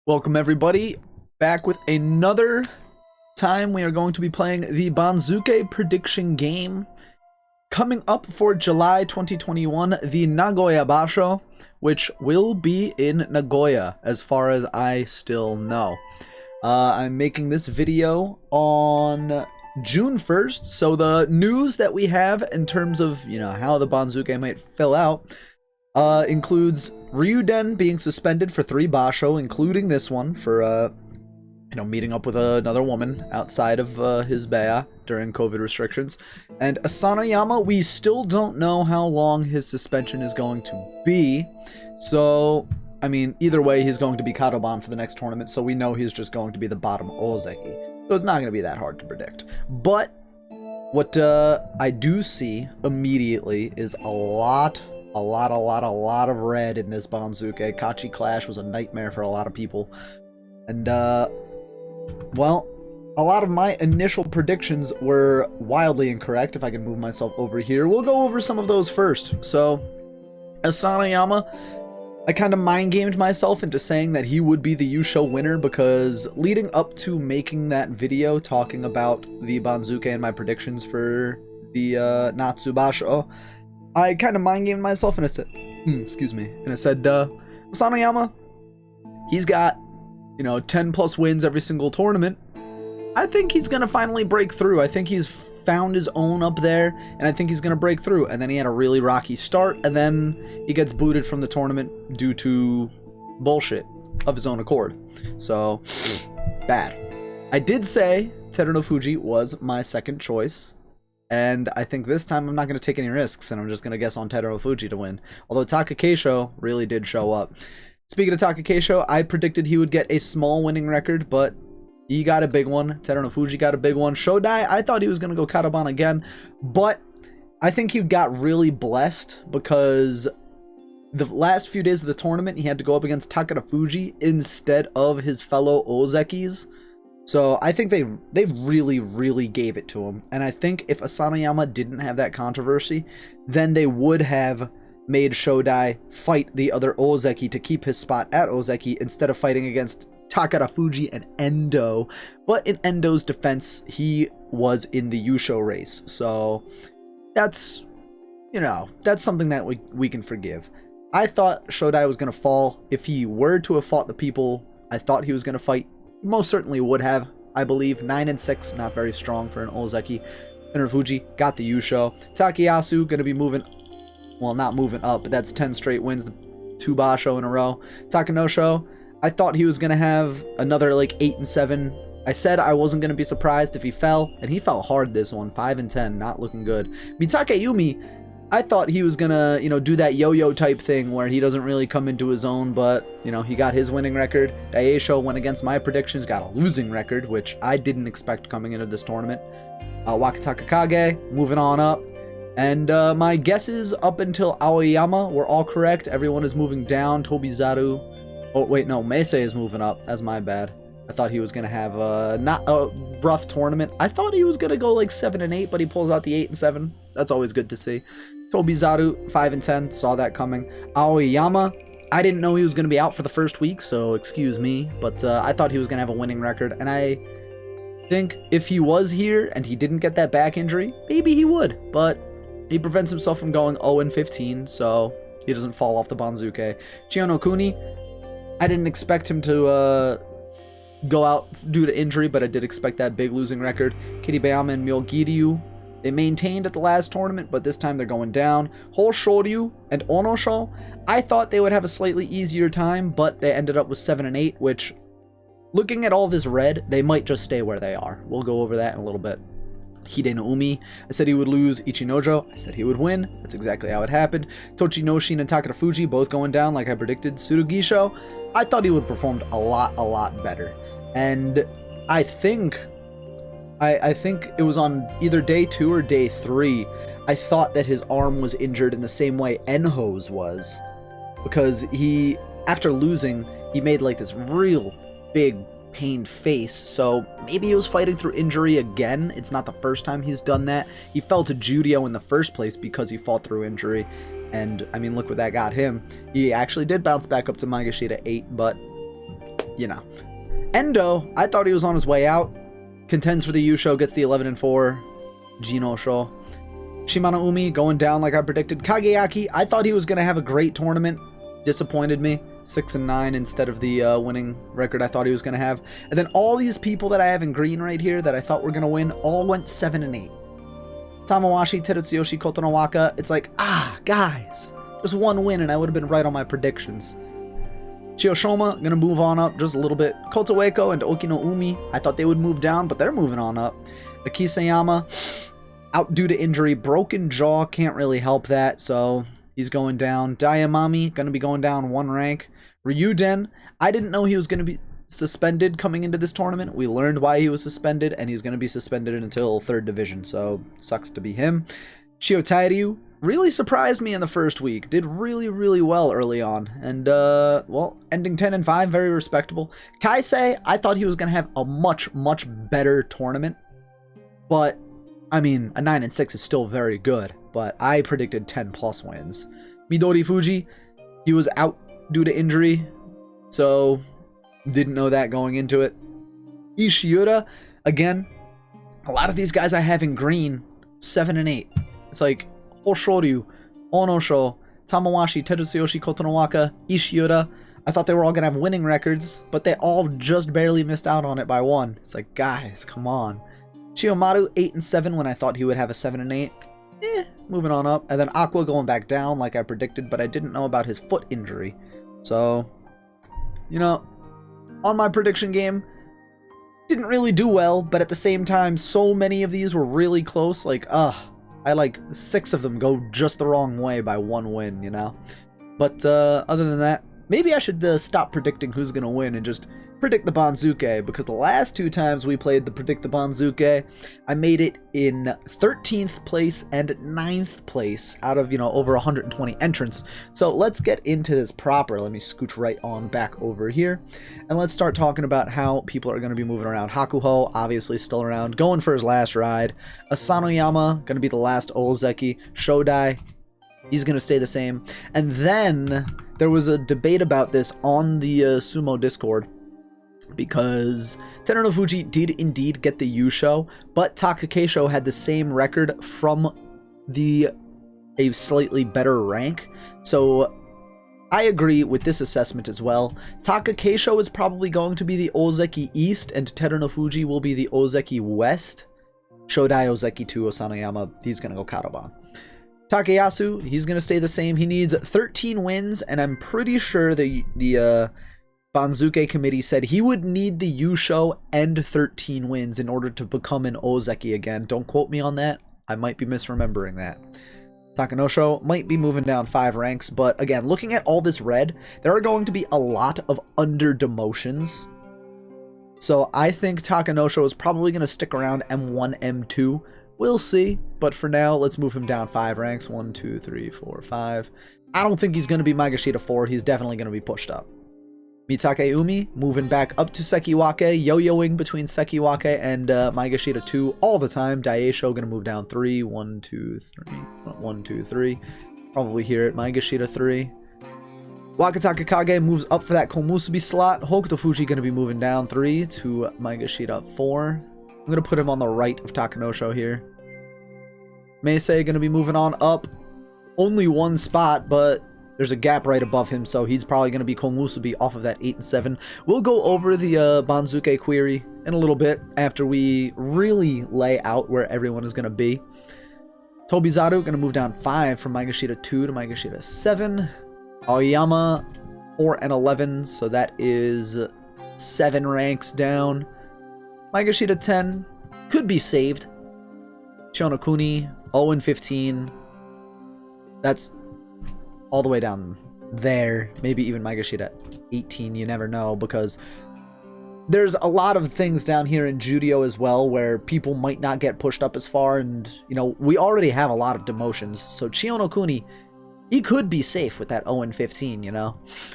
Welcome everybody, back with another time we are going to be playing the Banzuke prediction game. Coming up for July 2021, the Nagoya Basho, which will be in Nagoya as far as I still know. I'm making this video on June 1st, so the news that we have in terms of, how the Banzuke might fill out includes Ryuden being suspended for 3 basho, including this one for, meeting up with another woman outside of his baya during COVID restrictions. And Asanoyama, we still don't know how long his suspension is going to be. So, either way, he's going to be Kadoban for the next tournament, so we know he's just going to be the bottom Ozeki. So it's not going to be that hard to predict. But what I do see immediately is a lot of red in this Banzuke. Kachi Clash was a nightmare for a lot of people. And, well, a lot of my initial predictions were wildly incorrect. If I can move myself over here, we'll go over some of those first. So, Asanoyama, I kind of mind-gamed myself into saying that he would be the Yusho winner because leading up to making that video talking about the Banzuke and my predictions for the Natsubasho, I kind of mind-gamed myself and I said, Asanoyama, he's got, 10 plus wins every single tournament. I think he's going to finally break through. I think he's found his own up there, and I think he's going to break through. And then he had a really rocky start, and then he gets booted from the tournament due to bullshit of his own accord. So, bad. I did say Terunofuji was my second choice, and I think this time I'm not going to take any risks, and I'm just going to guess on Terunofuji to win. Although Takakeisho really did show up. Speaking of Takakeisho, I predicted he would get a small winning record, but he got a big one. Terunofuji got a big one. Shodai, I thought he was going to go Kadoban again, but I think he got really blessed because the last few days of the tournament, he had to go up against Takara Fuji instead of his fellow Ozekis. So I think they really gave it to him. And I think if Asanoyama didn't have that controversy, then they would have made Shodai fight the other Ozeki to keep his spot at Ozeki instead of fighting against Takara Fuji and Endo. But in Endo's defense, he was in the Yusho race. So that's, that's something that we can forgive. I thought Shodai was going to fall. If he were to have fought the people I thought he was going to fight, he most certainly would have, I believe. 9-6, not very strong for an Ozeki. Terunofuji got the Yusho. Takayasu going to be moving, well, not moving up, but that's 10 straight wins, 2 basho in a row. Takanosho, I thought he was going to have another 8-7. I said I wasn't going to be surprised if he fell, and he fell hard this one, 5-10, not looking good. Mitake Yumi, I thought he was going to, do that yo-yo type thing where he doesn't really come into his own, but, he got his winning record. Daisho went against my predictions, got a losing record, which I didn't expect coming into this tournament. Wakataka Kage, moving on up. And my guesses up until Aoyama were all correct. Everyone is moving down. Tobizaru. Oh, wait, no. Meisei is moving up. That's my bad. I thought he was going to have not a rough tournament. I thought he was going to go 7-8, but he pulls out the 8-7. That's always good to see. Tobizaru, 5-10. Saw that coming. Aoyama, I didn't know he was going to be out for the first week, so excuse me. But I thought he was going to have a winning record. And I think if he was here and he didn't get that back injury, maybe he would. But he prevents himself from going 0-15, so he doesn't fall off the Banzuke. Chiyono Kuni, I didn't expect him to go out due to injury, but I did expect that big losing record. Kiribayama and Myogiryu, they maintained at the last tournament, but this time they're going down. Hoshoryu and Onosho, I thought they would have a slightly easier time, but they ended up with 7-8, which, looking at all this red, they might just stay where they are. We'll go over that in a little bit. Hidenoumi, I said he would lose. Ichinojo, I said he would win. That's exactly how it happened. Tochinoshin and Takara Fuji both going down like I predicted. Tsurugisho, I thought he would have performed a lot better. And I think it was on either day 2 or day 3. I thought that his arm was injured in the same way Enho's was. Because he, after losing, he made this real big pained face, so maybe he was fighting through injury again. It's not the first time he's done that. He fell to Judio in the first place because he fought through injury, and look what that got him. He actually did bounce back up to Magashita 8, but you know. Endo, I thought he was on his way out. Contends for the Yusho, gets the 11-4. Jinosho. Shimano Umi going down like I predicted. Kageyaki, I thought he was going to have a great tournament. Disappointed me. 6-9 instead of the winning record I thought he was going to have. And then all these people that I have in green right here that I thought were going to win all went 7-8. Tamawashi, Terutsuyoshi, Kotonowaka. It's like, guys, just one win and I would have been right on my predictions. Chiyoshima, going to move on up just a little bit. Kotoweko and Okino Umi, I thought they would move down, but they're moving on up. Akisayama, out due to injury. Broken jaw, can't really help that, so he's going down. Dayamami, going to be going down 1 rank. Ryuden, I didn't know he was going to be suspended coming into this tournament. We learned why he was suspended, and he's going to be suspended until 3rd division, so sucks to be him. Chiyotairyu really surprised me in the first week. Did really, really well early on. And, well, ending 10-5, very respectable. Kaisei, I thought he was going to have a much, much better tournament. But, I mean, a 9-6 is still very good. But I predicted 10+ wins. Midori Fuji, he was out due to injury. So, didn't know that going into it. Ishiura, again, a lot of these guys I have in green, 7-8. It's like Hoshoryu, Onosho, Tamawashi, Terutsuyoshi, Kotonowaka, Ishiura. I thought they were all going to have winning records, but they all just barely missed out on it by 1. It's like, guys, come on. Chiyomaru, 8-7 when I thought he would have a 7-8. Moving on up. And then Aqua going back down like I predicted, but I didn't know about his foot injury. So, you know, on my prediction game, didn't really do well, but at the same time, so many of these were really close. Like, I like 6 of them go just the wrong way by 1 win, you know? But other than that, maybe I should stop predicting who's going to win and just predict the Banzuke, because the last 2 times we played the Predict the Banzuke, I made it in 13th place and 9th place out of, you know, over 120 entrants. So let's get into this proper. Let me scooch right on back over here, and let's start talking about how people are going to be moving around. Hakuho, obviously still around, going for his last ride. Asanoyama, going to be the last Ozeki. Shodai, he's going to stay the same. And then there was a debate about this on the Sumo Discord, because Teruno Fuji did indeed get the Yusho, but Takakeisho had the same record from a slightly better rank. So I agree with this assessment as well. Takakeisho is probably going to be the Ozeki East, and Teruno Fuji will be the Ozeki West. Shodai Ozeki 2, Asanoyama, he's going to go Kadoban. Takayasu, he's going to stay the same. He needs 13 wins, and I'm pretty sure the Banzuke committee said he would need the Yusho and 13 wins in order to become an Ozeki again. Don't quote me on that. I might be misremembering that. Takanosho might be moving down 5 ranks, but again, looking at all this red, there are going to be a lot of under demotions. So I think Takanosho is probably going to stick around M1, M2. We'll see, but for now, let's move him down 5 ranks. 1, 2, 3, 4, 5. I don't think he's going to be Magashita 4. He's definitely going to be pushed up. Mitake Umi moving back up to Sekiwake, yo-yoing between Sekiwake and Maegashita 2 all the time. Daisho gonna move down 3. 1, 2, 3. 1, 2, 3. Probably here at Maegashita 3. Wakataka Kage moves up for that Komusubi slot. Hokuto Fuji gonna be moving down 3 to Maegashita 4. I'm gonna put him on the right of Takanosho here. Meisei gonna be moving on up. Only 1 spot, but there's a gap right above him, so he's probably going to be Komusubi off of that 8-7. We'll go over the Banzuke query in a little bit after we really lay out where everyone is going to be. Tobizaru going to move down 5 from Maegashita 2 to Maegashita 7. Aoyama 4 and 11, so that is 7 ranks down. Maegashita 10 could be saved. Shonokuni 0 and 15. That's all the way down there. Maybe even Maegashita 18, you never know, because there's a lot of things down here in Judio as well where people might not get pushed up as far, and, you know, we already have a lot of demotions, so Chionokuni, he could be safe with that 0 and 15, you know.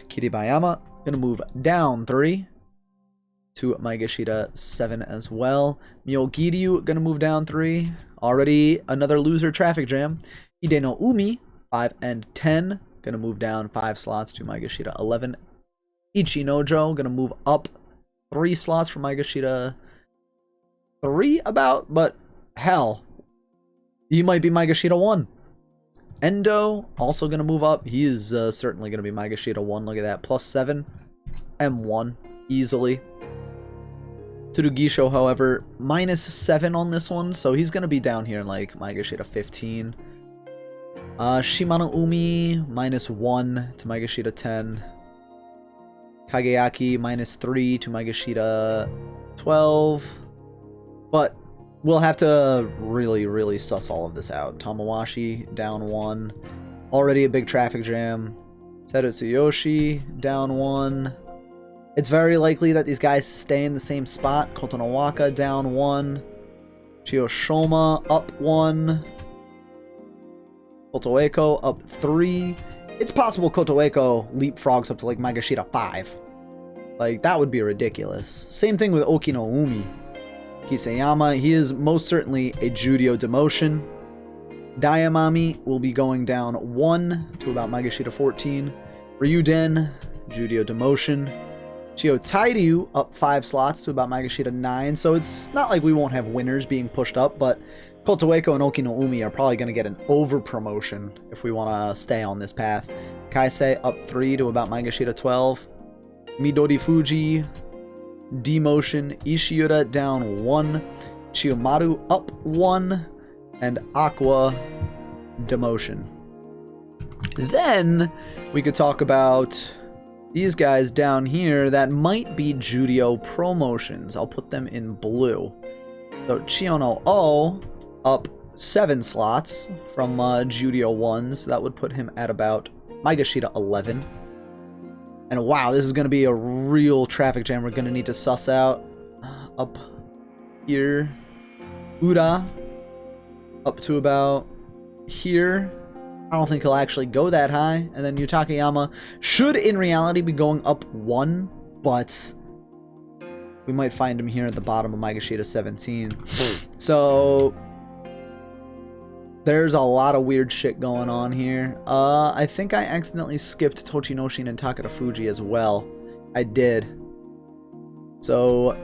Kiribayama gonna move down 3 to Maegashita 7 as well. Myogiryu gonna move down 3. Already another loser traffic jam. Hideno Umi 5 and 10, gonna move down 5 slots to Maegashita 11. Ichinojo gonna move up 3 slots for Maegashira 3 about, but hell, he might be Maegashira 1. Endo, also going to move up. He is certainly going to be Maegashira 1. Look at that. +7. M1. Easily. Tsurugisho, however, -7 on this one. So he's going to be down here in like Maegashira 15. Shimano Umi, -1 to Maegashira 10. Kageyaki, -3 to Maegashira 12. But we'll have to really suss all of this out. Tamawashi, down 1. Already a big traffic jam. Terutsuyoshi, down 1. It's very likely that these guys stay in the same spot. Kotonowaka, down 1. Chiyoshoma, up 1. Kotoeko, up 3. It's possible Kotoeko leapfrogs up to like Maegashira 5. Like, that would be ridiculous. Same thing with Okinoumi. Kiseyama, he is most certainly a Judio demotion. Dayamami will be going down 1 to about Maegashira 14. Ryuden, Judio demotion. Chio Tairyu up 5 slots to about Maegashira 9. So it's not like we won't have winners being pushed up, but Kotoeko and Okinoumi are probably going to get an over promotion if we want to stay on this path. Kaisei up 3 to about Maegashira 12. Midori Fuji, demotion. Ishiura down 1. Chiyomaru up 1. And Aqua, demotion. Then we could talk about these guys down here that might be Judio promotions. I'll put them in blue. So Chiono O up 7 slots from Judio 1. So that would put him at about Maegashira 11. And wow, this is going to be a real traffic jam we're going to need to suss out. Up here. Ura up to about here. I don't think he'll actually go that high. And then Yutakayama should in reality be going up 1, but we might find him here at the bottom of Maegashira 17. So there's a lot of weird shit going on here. I think I accidentally skipped Tochinoshin and Takara Fuji as well. I did. So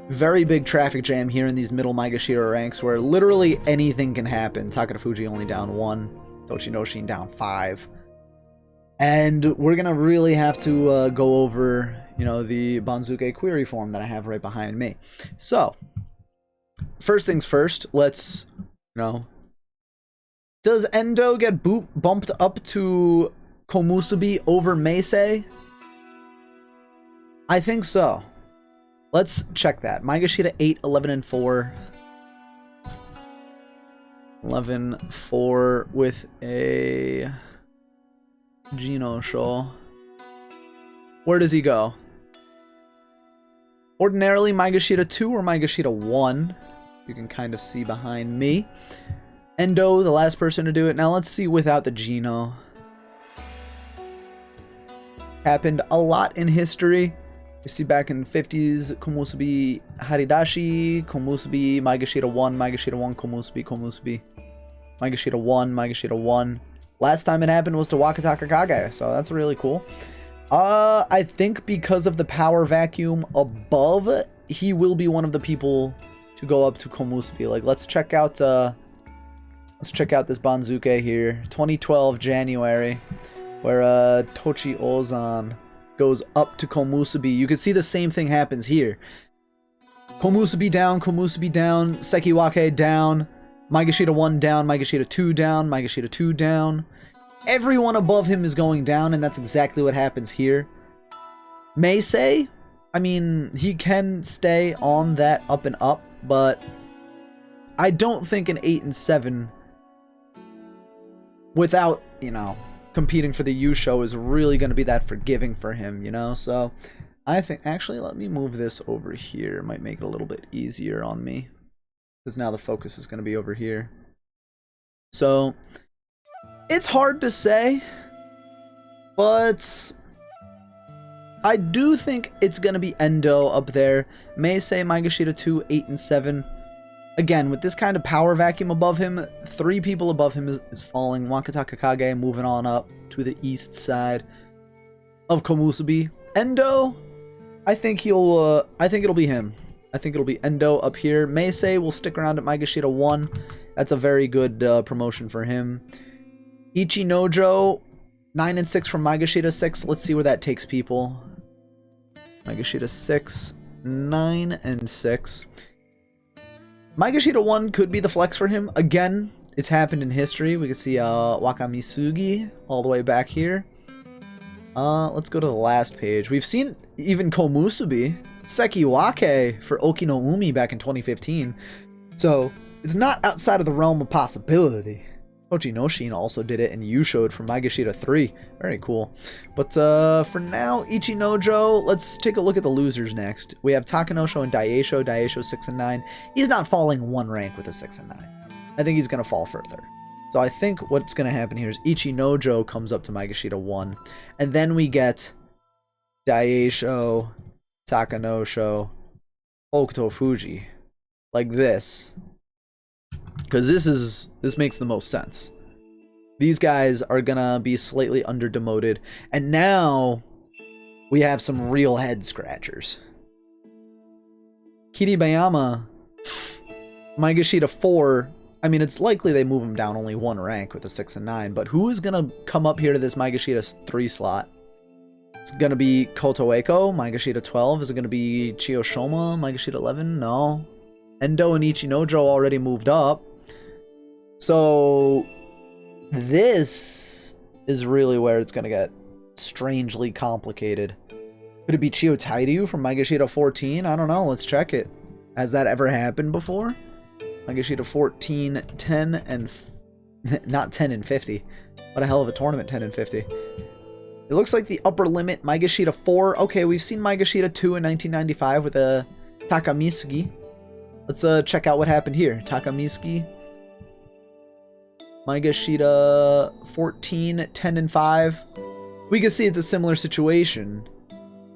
very big traffic jam here in these middle Maegashira ranks where literally anything can happen. Takara Fuji only down 1. Tochinoshin down 5. And we're going to really have to go over, you know, the Banzuke query form that I have right behind me. So, first things first, let's, you know, does Endo get bumped up to Komusubi over Meisei? I think so. Let's check that. Maegashira 8, 11, and 4. 11-4 with a Genosho. Where does he go? Ordinarily Maegashira 2 or Maegashira 1. You can kind of see behind me. Endo, the last person to do it. Now let's see without the Geno. Happened a lot in history. You see back in the 50s, Komusubi Haridashi, Komusubi, Maegashira 1, Maegashira 1, Komusubi. Maegashira 1, Maegashira 1. Last time it happened was to Wakataka Kage, so that's really cool. I think because of the power vacuum above, he will be one of the people to go up to Komusubi. Like, let's check out this Banzuke here. 2012 January, where Tochi Ozan goes up to Komusubi. You can see the same thing happens here. Komusubi down, Sekiwake down, Maegashira 1 down, Maegashira 2 down, Maegashira 2 down. Everyone above him is going down, and that's exactly what happens here. Meisei, I mean, he can stay on that up and up, but I don't think an 8 and 7 without, you know, competing for the Yusho is really going to be that forgiving for him, you know? So I think, actually, let me move this over here. It might make it a little bit easier on me, because now the focus is going to be over here. So it's hard to say, but I do think it's going to be Endo up there. Meisei, Maegashira 2, 8 and 7. Again, with this kind of power vacuum above him, 3 people above him is falling. Wakataka Kage moving on up to the east side of Komusubi. Endo, I think I think it'll be him. I think it'll be Endo up here. Meisei will stick around at Maegashira 1. That's a very good promotion for him. Ichinojo, 9 and 6 from Maegashira 6. Let's see where that takes people. Maegashira 6, 9 and 6. Maegashira 1 could be the flex for him. Again, it's happened in history. We can see Wakamisugi all the way back here. Let's go to the last page. We've seen even Komusubi, Sekiwake for Okino-umi back in 2015. So, it's not outside of the realm of possibility. Tochinoshin also did it and Yushou'd from Maegashira 3. Very cool. But for now, Ichinojo, let's take a look at the losers next. We have Takanosho and Daisho. Daisho 6 and 9. He's not falling one rank with a 6 and 9. I think he's going to fall further. So I think what's going to happen here is Ichinojo comes up to Maegashira 1. And then we get Daisho, Takanosho, Okutofuji. Like this. Because this makes the most sense. These guys are gonna be slightly under-demoted. And now we have some real head scratchers. Kiribayama, Maegashira 4. I mean, it's likely they move him down only one rank with a 6 and 9. But who is gonna come up here to this Maegashira 3 slot? It's gonna be Kotoeko, Maegashira 12. Is it gonna be Chiyoshoma, Maegashira 11? No. Endo and Ichinojo already moved up. So this is really where it's going to get strangely complicated. Could it be Chiyo Tairyu from Maegashira 14? I don't know. Let's check it. Has that ever happened before? Maegashira 14, 10 and... not 10 and 50. What a hell of a tournament, 10 and 50. It looks like the upper limit, Maegashira 4. Okay, we've seen Maegashira 2 in 1995 with a Takamisugi. Let's check out what happened here. Takamisugi. Maegashira 14, 10 and 5. We can see it's a similar situation.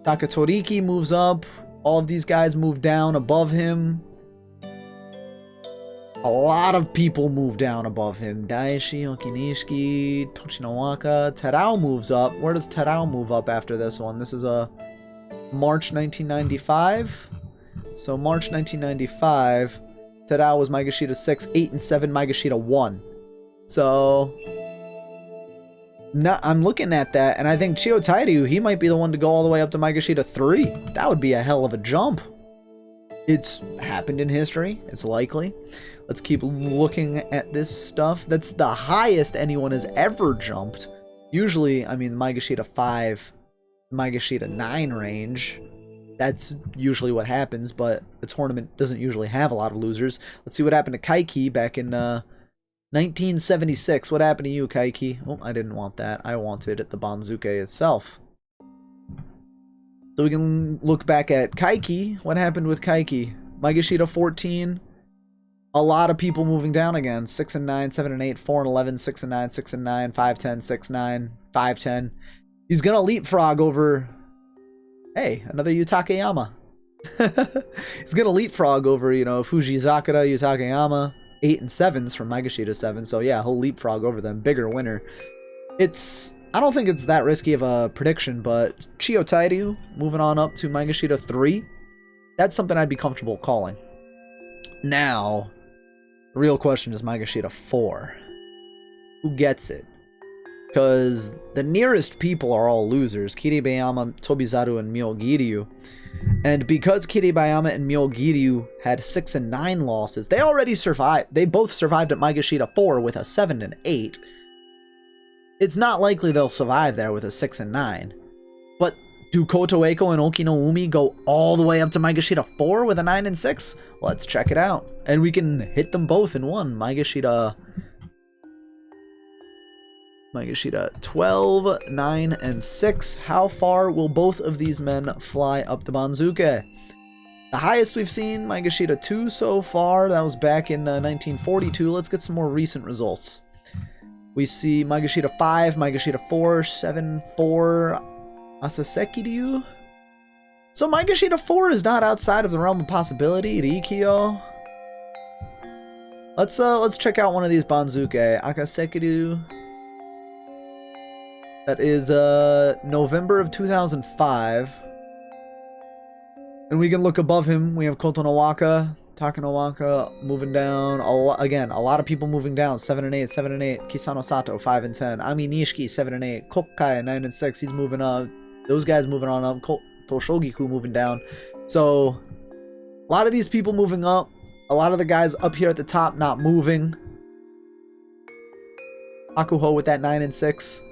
Takatoriki moves up. All of these guys move down above him. A lot of people move down above him. Daishi, Okinishiki, Tochinowaka. Terao moves up. Where does Terao move up after this one? This is a March 1995. So March 1995, Terao was Maegashira 6, 8 and 7, Maegashira 1. So I'm looking at that, and I think Chiyo Tairyu, he might be the one to go all the way up to Maegashira 3. That would be a hell of a jump. It's happened in history. It's likely. Let's keep looking at this stuff. That's the highest anyone has ever jumped. Usually, I mean, Maegashira 5, Maegashira 9 range. That's usually what happens, but the tournament doesn't usually have a lot of losers. Let's see what happened to Kaiki back in 1976. What happened to you, Kaiki? Oh, I didn't want that. I wanted the Banzuke itself. So we can look back at Kaiki. What happened with Kaiki? Maegashira 14. A lot of people moving down again. 6 and 9, 7 and 8, 4 and 11, 6 and 9, 6 and 9, 5, 10, 6, 9, 5, 10. He's gonna leapfrog over... Hey, another Yutakeyama. He's gonna leapfrog over, you know, Fujizakura, Yutakeyama. 8 and 7s from Maegashira 7. So yeah, he'll leapfrog over them. Bigger winner. I don't think it's that risky of a prediction, but Chiyo Tairyu moving on up to Maegashira 3. That's something I'd be comfortable calling. Now, the real question is Maegashira 4. Who gets it? Because the nearest people are all losers. Kiribayama, Tobizaru, and Myogiryu. And because Kiribayama and Myogiryu had 6 and 9 losses, they already survived. They both survived at Maegashira 4 with a 7 and 8. It's not likely they'll survive there with a 6 and 9. But do Kotoeko and Okino-umi go all the way up to Maegashira 4 with a 9 and 6? Let's check it out. And we can hit them both in one. Maegashira 12, 9, and 6. How far will both of these men fly up the Banzuke? The highest we've seen, Maegashira 2 so far. That was back in 1942. Let's get some more recent results. We see Maegashira 5, Maegashira 4, 7, 4, Asaseki-ryu. So Maegashira 4 is not outside of the realm of possibility. Rikyo. Let's check out one of these Banzuke. Akaseki-ryu. That is November of 2005. And we can look above him. We have Kotonowaka, Takanowaka moving down. Again, a lot of people moving down. 7 and 8, 7 and 8. Kisano Sato, 5 and 10. Ami Nishiki, 7 and 8. Kokkai, 9 and 6. He's moving up. Those guys moving on up. Toshogiku moving down. So, a lot of these people moving up. A lot of the guys up here at the top not moving. Akuho with that 9 and 6.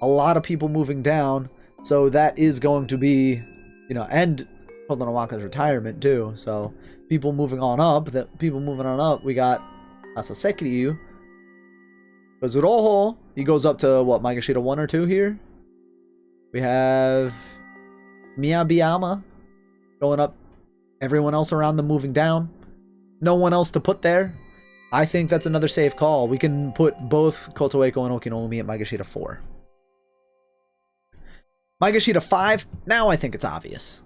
A lot of people moving down. So, that is going to be, you know, and Kotonowaka's retirement too. So, people moving on up. We got Asasekiryu. Kazuroho. He goes up to, what, Magashita 1 or 2 here? We have Miyabiyama going up. Everyone else around them moving down. No one else to put there. I think that's another safe call. We can put both Kotoeko and Okinoumi at Magashita 4. Magashita 5, now I think it's obvious.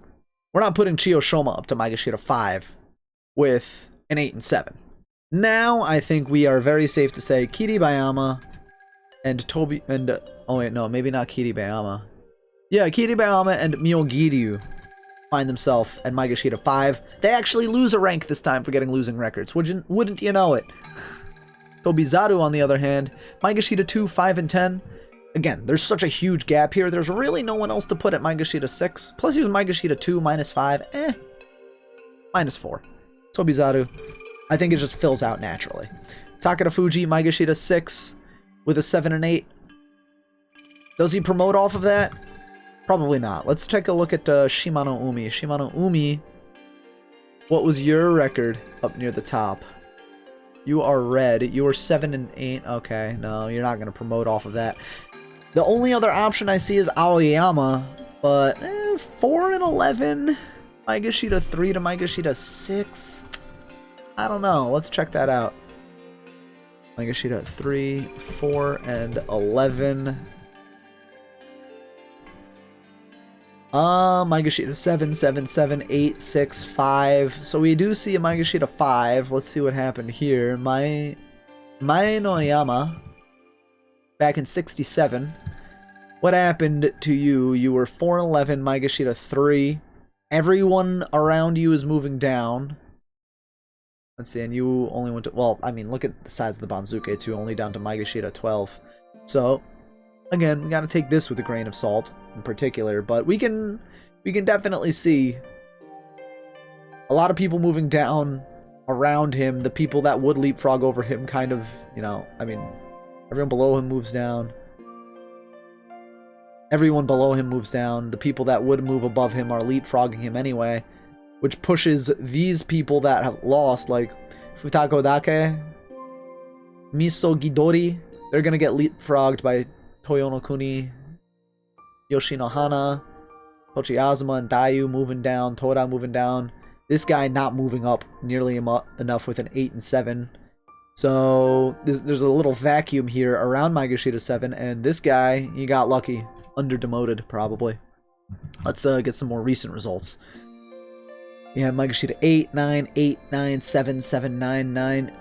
We're not putting Chiyoshoma up to Magashita 5 with an 8 and 7. Now I think we are very safe to say Kiribayama and Tobi and oh wait, no, maybe not Kiribayama. Yeah, Kiribayama and Myogiryu find themselves at Magashita 5. They actually lose a rank this time for getting losing records. Wouldn't you know it? Tobizaru, on the other hand, Magashita 2, 5, and 10. Again, there's such a huge gap here. There's really no one else to put at Magashita 6. Plus, he was Magashita 2, -5. -4. Tobizaru, I think it just fills out naturally. Takeda Fuji, Magashita 6 with a 7 and 8. Does he promote off of that? Probably not. Let's take a look at Shimano Umi. Shimano Umi, what was your record up near the top? You are red. You were 7 and 8. Okay, no, you're not going to promote off of that. The only other option I see is Aoyama, but 4 and 11. Magashita 3 to Magashita 6. I don't know. Let's check that out. Magashita 3, 4, and 11. Magashita 7, 7, 7, 8, 6, 5. So we do see a Magashita 5. Let's see what happened here. Mae Noyama, back in 67. What happened to you? You were 4 and 11, Magashita 3. Everyone around you is moving down. Let's see, and you only went to... Well, I mean, look at the size of the Banzuke, too. Only down to Magashita 12. So, again, we gotta take this with a grain of salt in particular, but we can definitely see a lot of people moving down around him. The people that would leapfrog over him kind of, you know, I mean, everyone below him moves down. Everyone below him moves down. The people that would move above him are leapfrogging him anyway, which pushes these people that have lost, like Futako Dake, Miso Gidori, they're gonna get leapfrogged by Toyono Kuni, Yoshino Hana, Tochiazuma and Dayu moving down, Toda moving down. This guy not moving up nearly enough with an 8 and 7. So there's a little vacuum here around Magashita 7, and this guy, he got lucky. Under-demoted, probably. Let's get some more recent results. We have Magashita 8, 9, 8, 9, 7, 7, 9, 9.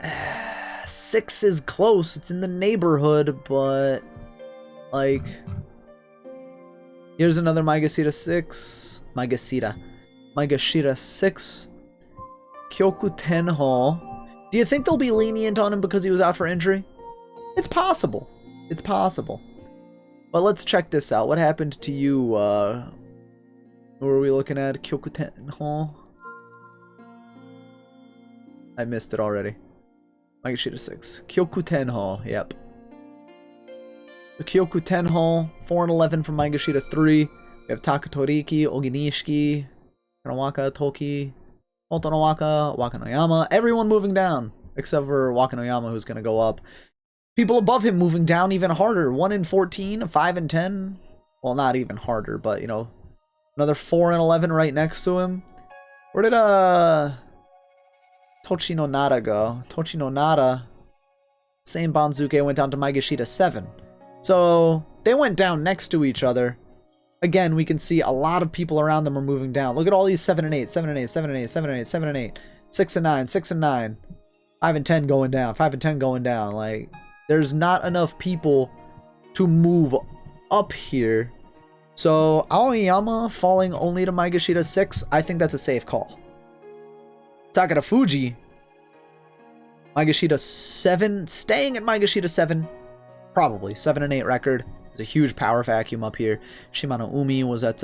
6 is close. It's in the neighborhood, but... like... here's another Magashita 6. Magashita 6. Kyoku Tenho. Do you think they'll be lenient on him because he was out for injury? It's possible. It's possible. But let's check this out. What happened to you? What were we looking at? Kyoku Tenho? I missed it already. Magashita 6. Kyoku Tenho. Yep. The Kyoku Tenho. 4 and 11 from Magashita 3. We have Takatoriki, Oginishiki, Kanawaka, Toki, Otonowaka, Wakanoyama. Everyone moving down. Except for Wakanoyama, who's going to go up. People above him moving down even harder. 1 and 14, 5 and 10. Well, not even harder, but, you know, another 4 and 11 right next to him. Where did, Tochino Nada go? Tochino Nada, same Banzuke, went down to Magashita 7. So, they went down next to each other. Again, we can see a lot of people around them are moving down. Look at all these 7 and 8, 7 and 8, 7 and 8, 7 and 8, 7 and 8, 6 and 9, 6 and 9, 5 and 10 going down, 5 and 10 going down. Like, there's not enough people to move up here So Aoyama falling only to Maegashira 6, I think that's a safe call. Takara Fuji, Maegashira 7, staying at Maegashira 7, probably 7 and 8 record. There's a huge power vacuum up here. Shimano Umi was at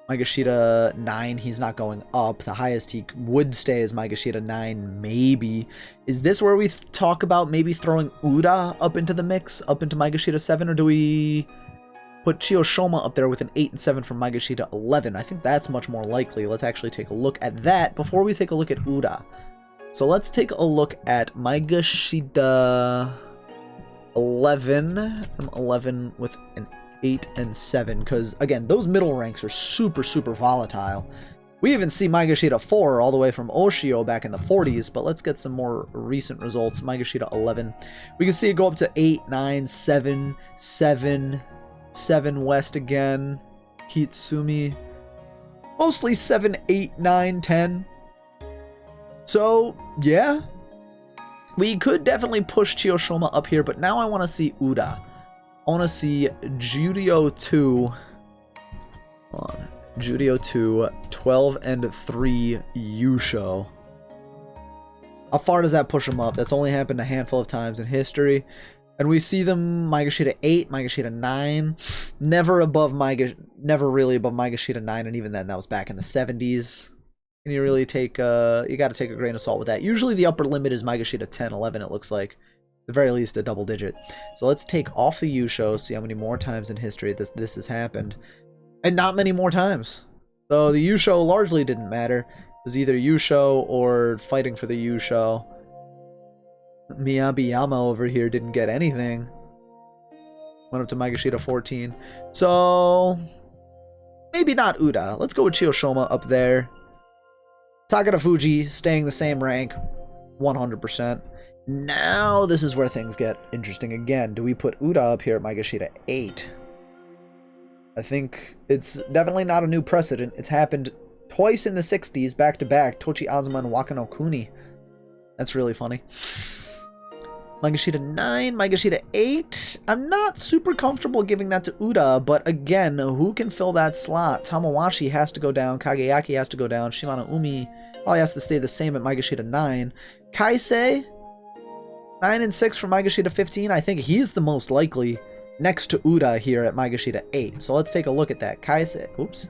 Maegashira 9. He's not going up. The highest he would stay is Maegashira 9, maybe. Is this where we talk about maybe throwing Ura up into the mix, up into Maegashira 7, or do we put Chiyoshoma up there with an 8 and 7 from Maegashira 11? I think that's much more likely. Let's actually take a look at that before we take a look at Ura. So let's take a look at Maegashira 11. From 11 with an 8 and 7, because again, those middle ranks are super volatile. We even see Maegashira 4 all the way from Oshio back in the 40s, but let's get some more recent results. Maegashira 11, we can see it go up to 8, 9, 7, 7, 7 west again. Kitsumi, mostly 7, 8, 9, 10. So yeah, we could definitely push Chiyoshoma up here, but now I want to see Ura. I want to see Juryo 2. Hold on. Juryo 2, 12 and 3 Yusho. How far does that push them up? That's only happened a handful of times in history. And we see them Maegashira 8, Maegashira 9. Never really above Maegashira 9, and even then that was back in the 70s. And you really take you got to take a grain of salt with that. Usually the upper limit is Maegashira 10, 11, it looks like. At the very least a double digit. So let's take off the Yusho, see how many more times in history this has happened. And not many more times. So the Yusho largely didn't matter. It was either Yusho or fighting for the Yusho. Miyabiyama over here didn't get anything. Went up to Maegashira 14. So maybe not Ura. Let's go with Chiyoshoma up there. Takara Fuji staying the same rank, 100%. Now this is where things get interesting again. Do we put Ura up here at Maegashira 8? I think it's definitely not a new precedent. It's happened twice in the 60s, back to back. Tochi Azuma and Wakano Kuni. That's really funny. Maegashira 9, Maegashira 8. I'm not super comfortable giving that to Ura, but again, who can fill that slot? Tamawashi has to go down, Kageyaki has to go down, Shimano Umi probably has to stay the same at Maegashira 9. Kaisei, 9 and 6 for Maegashira 15. I think he's the most likely next to Ura here at Maegashira 8. So let's take a look at that. Kaisei, oops.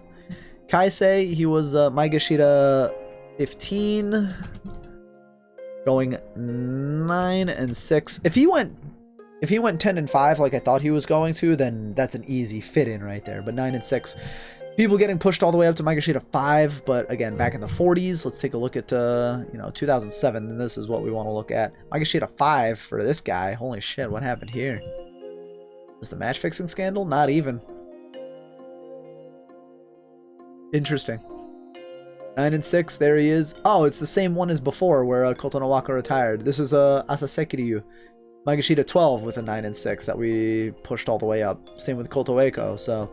Kaisei, he was Maegashira 15. Going 9 and 6. If he went 10 and 5 like I thought he was going to, then that's an easy fit in right there. But 9 and 6, people getting pushed all the way up to Maegashira 5. But again, back in the 40s, let's take a look at 2007. And this is what we want to look at. Maegashira 5 for this guy. Holy shit, what happened here? Was the match fixing scandal? Not even. Interesting. 9 and 6, there he is. Oh, it's the same one as before, where Kotonowaka retired. This is Asasekiryu. Maegashira 12 with a 9 and 6 that we pushed all the way up. Same with Kotoeko. So,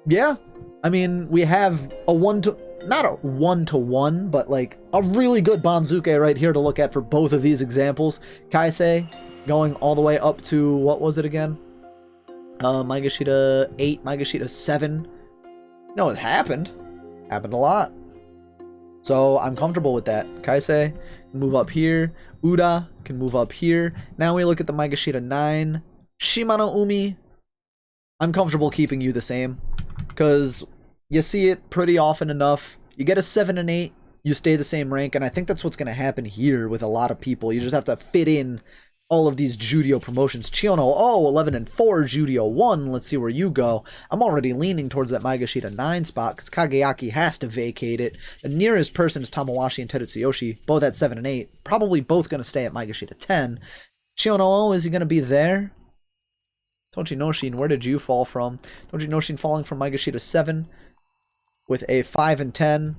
yeah. I mean, we have a not a 1-to-1, but like a really good Banzuke right here to look at for both of these examples. Kaisei going all the way up to, what was it again? Maegashira 8, Maegashira 7. No, it happened. Happened a lot. So I'm comfortable with that. Kaisei can move up here. Ura can move up here. Now we look at the Maegashira 9. Shimano Umi, I'm comfortable keeping you the same. Because you see it pretty often enough. You get a 7 and 8, you stay the same rank. And I think that's what's going to happen here with a lot of people. You just have to fit in all of these Judio promotions. Chiono, 11 and 4, Judio 1. Let's see where you go. I'm already leaning towards that Maegashira 9 spot because Kageyaki has to vacate it. The nearest person is Tamawashi and Terutsuyoshi, both at 7 and 8. Probably both going to stay at Maegashira 10. Chiono, is he going to be there? Tochinoshin, where did you fall from? Tochinoshin falling from Maegashira 7 with a 5 and 10.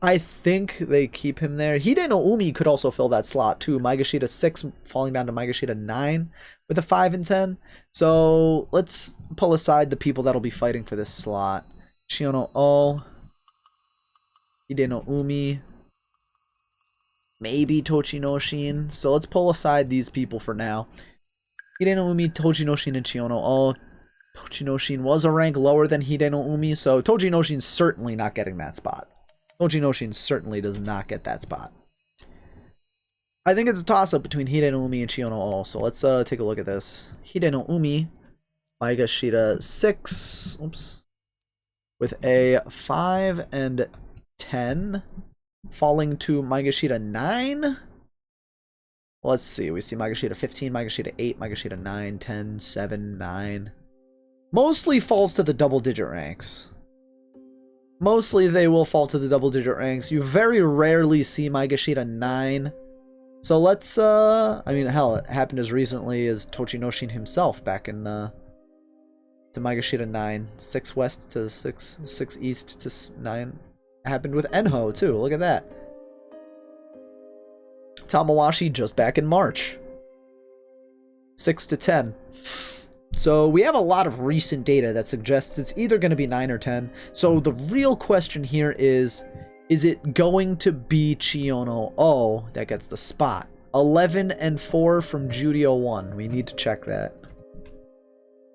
I think they keep him there. Hide no Umi could also fill that slot too. Maegashira 6 falling down to Maegashira 9 with a 5 and 10. So let's pull aside the people that'll be fighting for this slot. Chiono O. Hide no Umi. Maybe Tochinoshin. So let's pull aside these people for now. Hide no Umi, Tochinoshin, and Chiono O. Tojinoshin was a rank lower than Hide no Umi, so Tojinoshin's certainly not getting that spot. Tojinoshin certainly does not get that spot. I think it's a toss-up between Hide no Umi and Chiyo no O, so let's take a look at this. Hide no Umi, Maegashira 6, oops, with a 5 and 10, falling to Maegashira 9. Let's see, we see Maegashira 15, Maegashira 8, Maegashira 9, 10, 7, 9. Mostly falls to the double-digit ranks. Mostly they will fall to the double-digit ranks. You very rarely see Maegashira 9. So let's, I mean, hell, it happened as recently as Tojinoshin himself back in, to Maegashira 9. 6 west to 6 east to 9. It happened with Enho, too. Look at that. Tamawashi just back in March. 6 to 10. So we have a lot of recent data that suggests it's either going to be 9 or 10. So the real question here is it going to be Chiyo no O that gets the spot? 11 and 4 from Judio 1. We need to check that.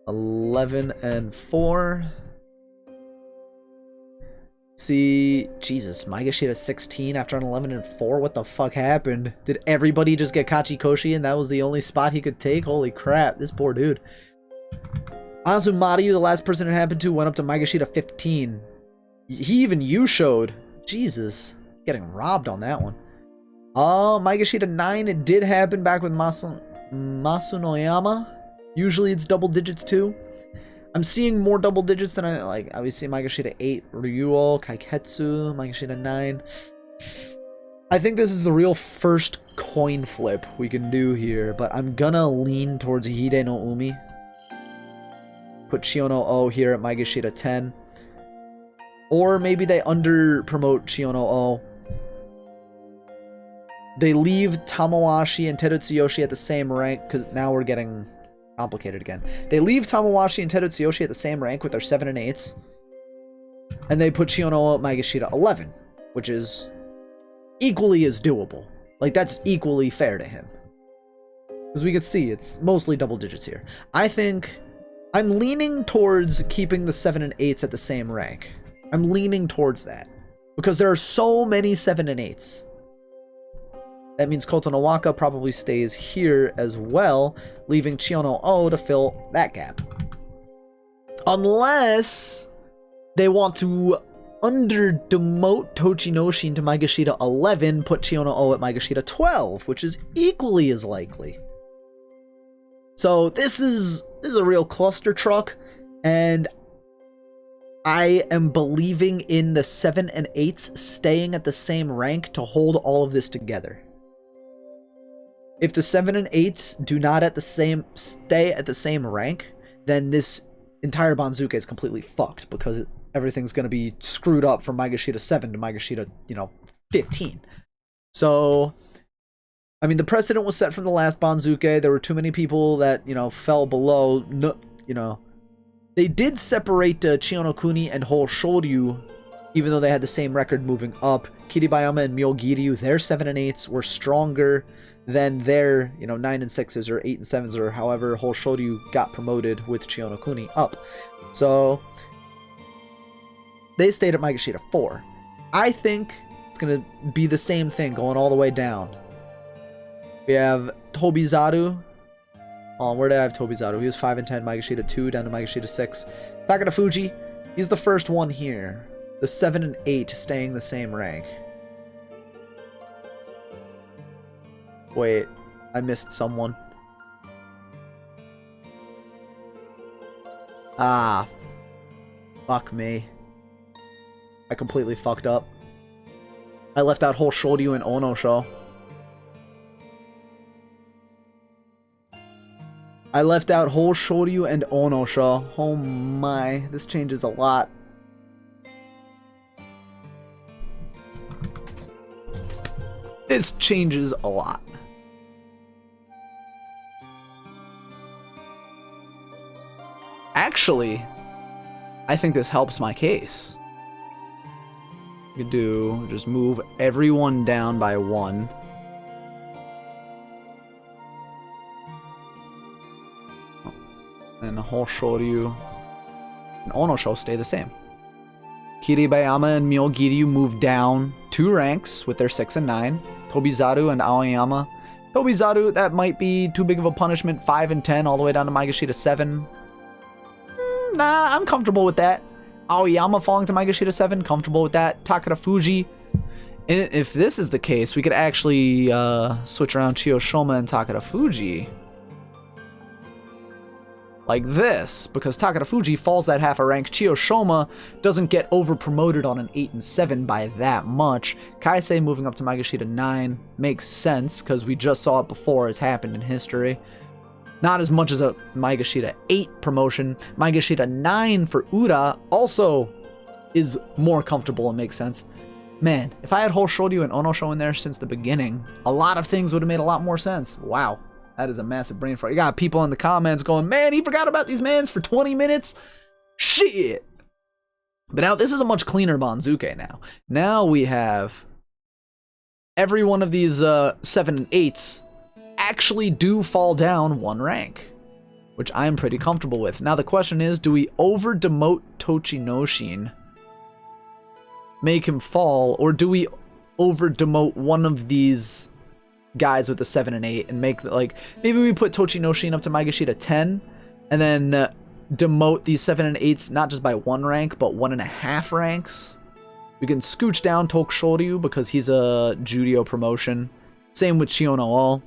11 and 4. See, Jesus, Maegashira 16 after an 11 and 4. What the fuck happened? Did everybody just get Kachikoshi and that was the only spot he could take? Holy crap, this poor dude. Azumaru, the last person it happened to, went up to Maegashira 15. He even showed. Jesus, getting robbed on that one. Maegashira 9, it did happen back with Masunoyama. Usually it's double digits too. I'm seeing more double digits than I like. Obviously, Maegashira 8, Ryuo, Kaiketsu, Maegashira 9. I think this is the real first coin flip we can do here, but I'm gonna lean towards Hide no Umi. Put Chiyo no O here at Maegashira 10. Or maybe they under-promote Chiyo no O. They leave Tamawashi and Terutsuyoshi at the same rank, because now we're getting complicated again. They leave Tamawashi and Terutsuyoshi at the same rank with their 7 and 8s. And they put Chiyo no O at Maegashira 11, which is equally as doable. Like, that's equally fair to him. Because we can see, it's mostly double digits here. I think I'm leaning towards keeping the 7 and 8s at the same rank. I'm leaning towards that. Because there are so many 7 and 8s. That means Kotonowaka probably stays here as well, leaving Chiyo no O to fill that gap. Unless they want to under-demote Tojinoshin to Maegashira 11, put Chiyo no O at Maegashira 12, which is equally as likely. So this is a real cluster truck, and I am believing in the 7 and 8s staying at the same rank to hold all of this together. If the 7 and 8s do not stay at the same rank, then this entire Banzuke is completely fucked, because everything's going to be screwed up from Maegashira 7 to Maegashira, 15. So, I mean, the precedent was set from the last Banzuke. There were too many people that, fell below, They did separate Chiyo-no-Kuni and Hoshoryu, even though they had the same record moving up. Kiribayama and Myogiryu, their 7 and 8s were stronger than their, 9 and 6s or 8 and 7s, or however Hoshoryu got promoted with Chiyo-no-Kuni up. So they stayed at Maegashira 4. I think it's going to be the same thing going all the way down. We have Tobizaru. Oh, where did I have Tobizaru? He was 5 and 10, Maegashira 2, down to Maegashira 6. Takada Fuji, he's the first one here. The 7 and 8 staying the same rank. Wait, I missed someone. Ah. Fuck me. I completely fucked up. I left out Hoshoryu and Onosho. I left out Hoshoryu and Onosho. Oh my, this changes a lot. This changes a lot. Actually, I think this helps my case. You could do, just move everyone down by 1. And Hoshoryu and Onosho stay the same. Kiribayama and Myogiryu move down 2 ranks with their 6 and 9. Tobizaru and Aoyama. Tobizaru, that might be too big of a punishment. 5 and 10 all the way down to Maegashira 7. Nah, I'm comfortable with that. Aoyama falling to Maegashira 7, comfortable with that. Takara Fuji. And if this is the case, we could actually switch around Chiyoshoma and Takara Fuji. Like this, because Takara Fuji falls that half a rank. Chiyoshoma doesn't get over promoted on an 8 and 7 by that much. Kaisei moving up to Maegashira 9 makes sense, because we just saw it before. It's happened in history. Not as much as a Maegashira 8 promotion. Maegashira 9 for Ura also is more comfortable and makes sense. Man, if I had Hoshoryu and Onosho in there since the beginning, a lot of things would have made a lot more sense. Wow. That is a massive brain fart. You got people in the comments going, man, he forgot about these mans for 20 minutes? Shit. But now this is a much cleaner Banzuke now. Now we have every one of these 7 and 8s actually do fall down 1 rank, which I'm pretty comfortable with. Now the question is, do we over-demote Tochinoshin, make him fall, or do we over-demote one of these guys with the 7 and 8 and make like maybe we put Tochinoshin up to Maegashira 10 and then demote these 7 and 8s not just by 1 rank but 1.5 ranks. We can scooch down Hoshoryu because he's a Judio promotion. Same with Chiono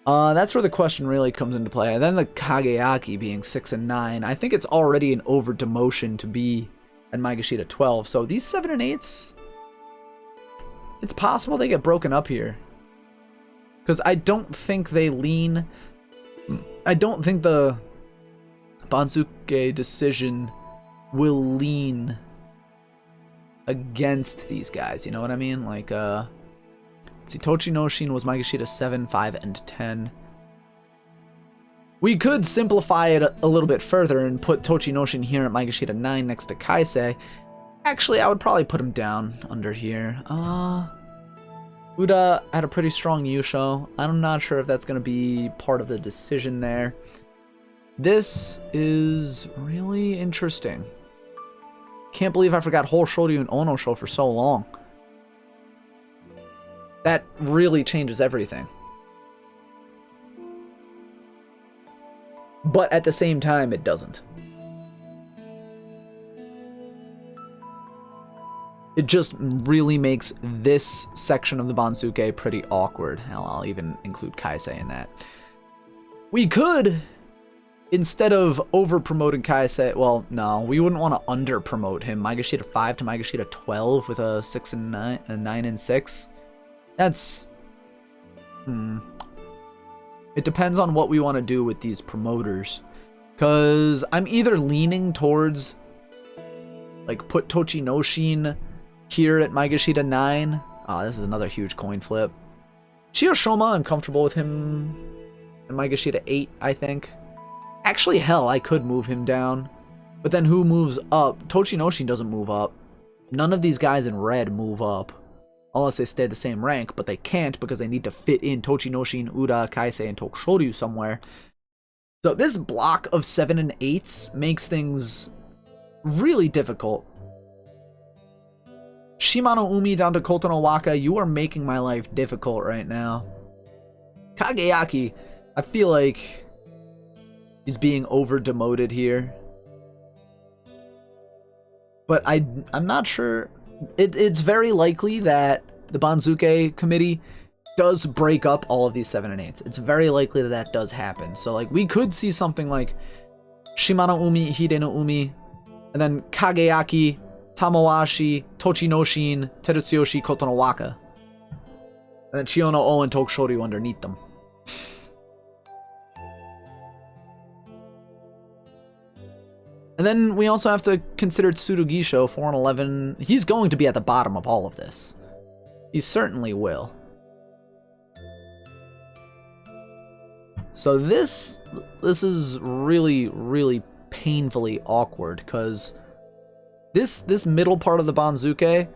O. That's where the question really comes into play. And then the Kageyaki being 6 and 9, I think it's already an over demotion to be at Maegashira 12. So these 7 and 8s, it's possible they get broken up here. Because I don't think they lean... I don't think the Banzuke decision will lean against these guys, you know what I mean? Like, see, Tochinoshin was Maegashira 7, 5, and 10. We could simplify it a little bit further and put Tochinoshin here at Maegashira 9 next to Kaisei. Actually, I would probably put him down under here. Uda had a pretty strong Yusho. I'm not sure if that's going to be part of the decision there. This is really interesting. Can't believe I forgot Hoshoryu and Onosho for so long. That really changes everything. But at the same time, it doesn't. It just really makes this section of the Banzuke pretty awkward. Hell, I'll even include Kaisei in that. We could, instead of over-promoting Kaisei, well, no, we wouldn't want to under-promote him. Maegashira 5 to Maegashira 12 with a 6 and 9, a 9 and 6. That's... It depends on what we want to do with these promoters. Because I'm either leaning towards, like, put Tochinoshin here at Maegashira 9. This is another huge coin flip. Chiyoshoma, I'm comfortable with him at Maegashira 8, I think. Actually, hell, I could move him down. But then who moves up? Tochinoshin doesn't move up. None of these guys in red move up. Unless they stay the same rank, but they can't because they need to fit in Tochinoshin, Uda, Kaisei, and Hoshoryu somewhere. So this block of 7 and 8s makes things really difficult. Shimano Umi down to Kotono Waka, you are making my life difficult right now. Kageyaki, I feel like he's being over-demoted here. But I'm not sure. It's very likely that the Banzuke committee does break up all of these 7 and 8s. It's very likely that that does happen. So, like, we could see something like Shimano Umi, Hideno Umi, and then Kageyaki, Tamawashi, Tochinoshin, Terutsuyoshi, Kotono Waka. And then Chiono O and Hoshoryu underneath them. And then we also have to consider Tsurugisho, 4 and 11. He's going to be at the bottom of all of this. He certainly will. So this is really, really painfully awkward, because this middle part of the Banzuke,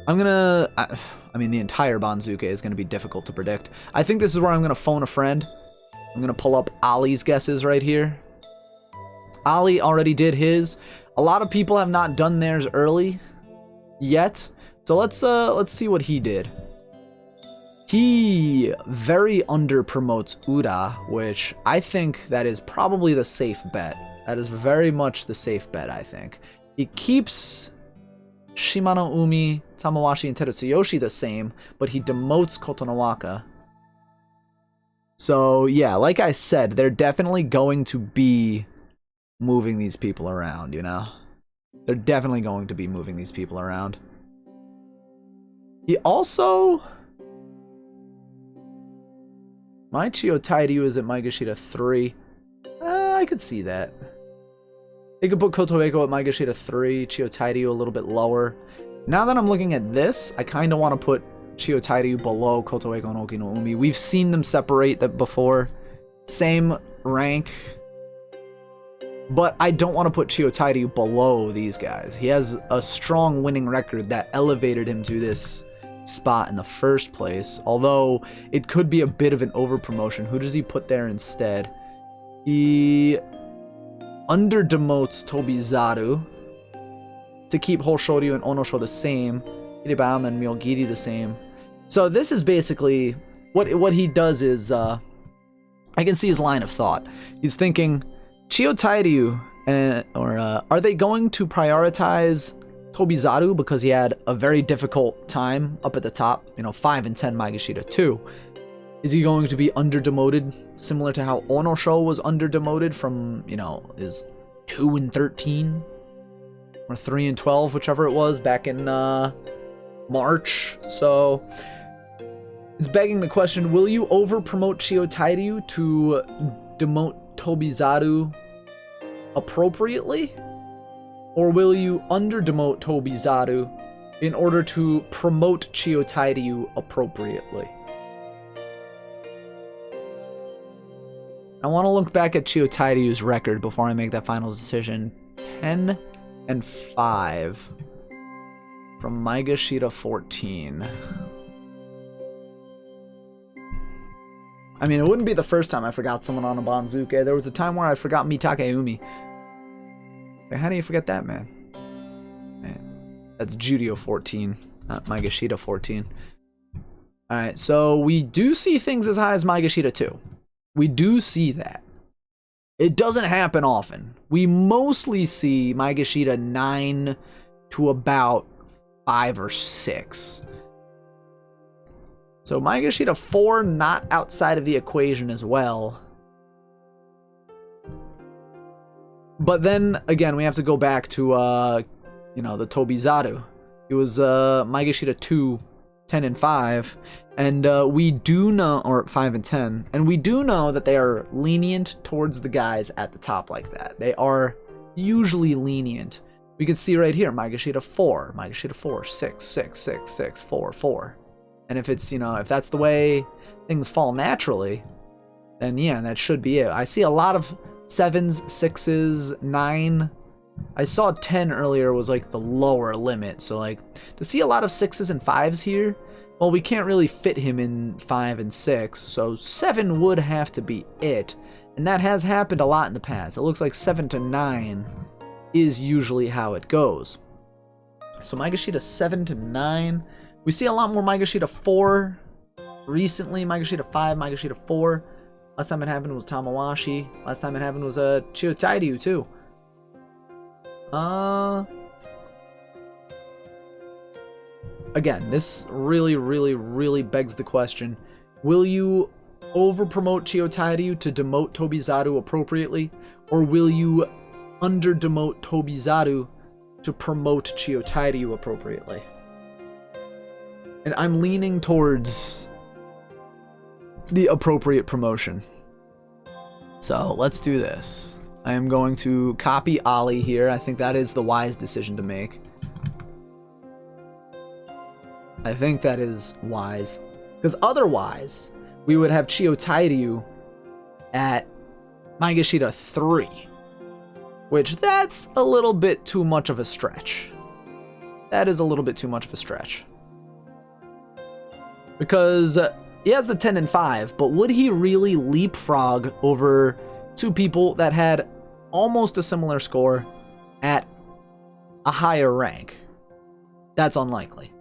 I mean, the entire Banzuke is going to be difficult to predict. I think this is where I'm going to phone a friend. I'm going to pull up Ollie's guesses right here. Ali already did his. A lot of people have not done theirs early yet. So let's see what he did. He very under promotes Ura, which I think that is probably the safe bet. That is very much the safe bet, I think. He keeps Shimano Umi, Tamawashi, and Terutsuyoshi the same, but he demotes Kotonowaka. So yeah, like I said, they're definitely going to be moving these people around, you know? They're definitely going to be moving these people around. He also... My Chiyo Tairyu is at Maegashira 3. I could see that. They could put Kotoeko at Maegashira 3, Chiyo Tairyu a little bit lower. Now that I'm looking at this, I kind of want to put Chiyo Tairyu below Kotoeko and Oki no Umi. We've seen them separate that before. Same rank. But I don't want to put Chiyo Tairyu below these guys. He has a strong winning record that elevated him to this spot in the first place, although it could be a bit of an over promotion. Who does he put there instead? He under demotes Tobizaru to keep Hoshoryu and Onosho the same, Kiribama and Myogiri the same. So this is basically what he does is I can see his line of thought. He's thinking Chiyo Tairyu are they going to prioritize Tobizaru because he had a very difficult time up at the top, 5 and 10 Maegashira 2. Is he going to be under demoted, similar to how Onosho was under demoted from, his 2 and 13 or 3 and 12, whichever it was back in March? So it's begging the question: will you over promote Chiyo Tairyu to demote Tobizaru appropriately? Or will you under-demote Tobizaru in order to promote Chiyo Tairyu appropriately? I want to look back at Chiyo Tairyu's record before I make that final decision. 10 and 5 from Maegashira 14. I mean, it wouldn't be the first time I forgot someone on a Banzuke. There was a time where I forgot Mitake Umi. How do you forget that, man? That's Judio 14, not Maegashira 14. Alright, so we do see things as high as Maegashira 2. We do see that. It doesn't happen often. We mostly see Maegashira 9 to about 5 or 6. So Maegashira 4 not outside of the equation as well. But then, again, we have to go back to, the Tobizaru. It was Maegashira 2, 10 and 5. And we do know, or 5 and 10, and we do know that they are lenient towards the guys at the top like that. They are usually lenient. We can see right here, Maegashira 4, 6, 6, 6, 6, 4, 4. And if it's, if that's the way things fall naturally, then yeah, that should be it. I see a lot of 7s, 6s, 9. I saw 10 earlier was like the lower limit. So like to see a lot of 6s and 5s here, well, we can't really fit him in 5 and 6. So 7 would have to be it. And that has happened a lot in the past. It looks like 7 to 9 is usually how it goes. So Maegashira 7 to 9. We see a lot more Maegashira 4 recently. Maegashira 5, Maegashira 4. Last time it happened was Tamawashi. Last time it happened was Chiyo Tairyu too. Again, this really begs the question: will you over promote Chiyo Tairyu to demote Tobizaru appropriately, or will you under demote Tobizaru to promote Chiyo Tairyu appropriately? And I'm leaning towards the appropriate promotion. So let's do this. I am going to copy Ali here. I think that is the wise decision to make. I think that is wise. Because otherwise, we would have Chiyo Tairyu at Maegashira 3. Which, that's a little bit too much of a stretch. That is a little bit too much of a stretch. Because he has the 10 and 5, but would he really leapfrog over two people that had almost a similar score at a higher rank. That's unlikely.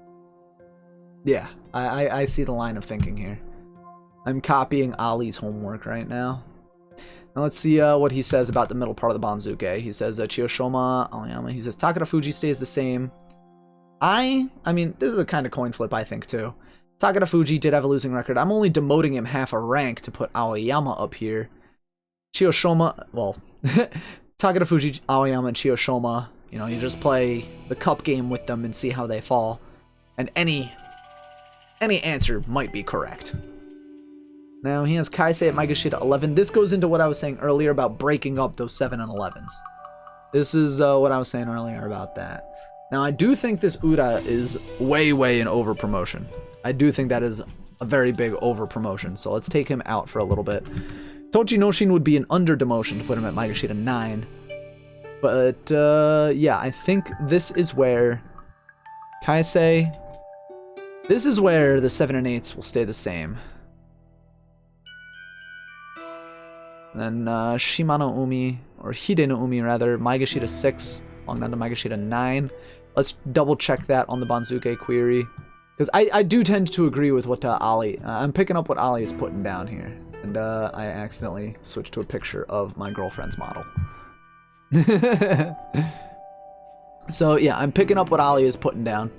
Yeah, I see the line of thinking here. I'm copying Ali's homework right now. Now let's see what he says about the middle part of the Banzuke. He says Chiyoshoma, Aoyama. He says Takara Fuji stays the same. I mean, this is a kind of coin flip, I think, too. Takara Fuji did have a losing record. I'm only demoting him half a rank to put Aoyama up here. Chiyoshoma, well, Takara Fuji, Aoyama, and Chiyoshoma, you know, you just play the cup game with them and see how they fall. And any answer might be correct. Now he has Kaisei at Maegashira 11. This goes into what I was saying earlier about breaking up those 7 and 11s. This is what I was saying earlier about that. Now I do think this Ura is way an over promotion. I do think that is a very big over promotion. So let's take him out for a little bit. Tochinoshin would be an under demotion to put him at Maegashira 9. But yeah, I think this is where Kaisei, this is where the 7 and 8s will stay the same. And then Shimano Umi, or Hide no Umi rather, Maegashira 6, along down to Maegashira 9. Let's double check that on the Banzuke query. Because I do tend to agree with what Ali, I'm picking up what Ali is putting down here. And I accidentally switched to a picture of my girlfriend's model. So yeah, I'm picking up what Ali is putting down.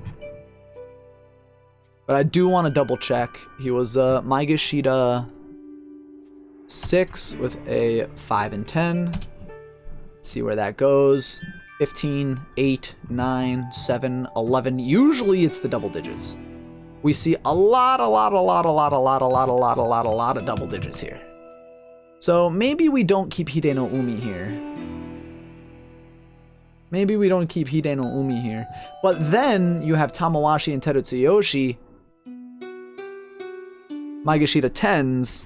But I do want to double check. He was Maegashira 6 with a 5 and 10. Let's see where that goes. 15, 8, 9, 7, 11. Usually it's the double digits. We see a lot of double digits here. So maybe we don't keep Hide no Umi here. Maybe we don't keep Hide no Umi here. But then you have Tamawashi and Terutsuyoshi, Maegashira 10s,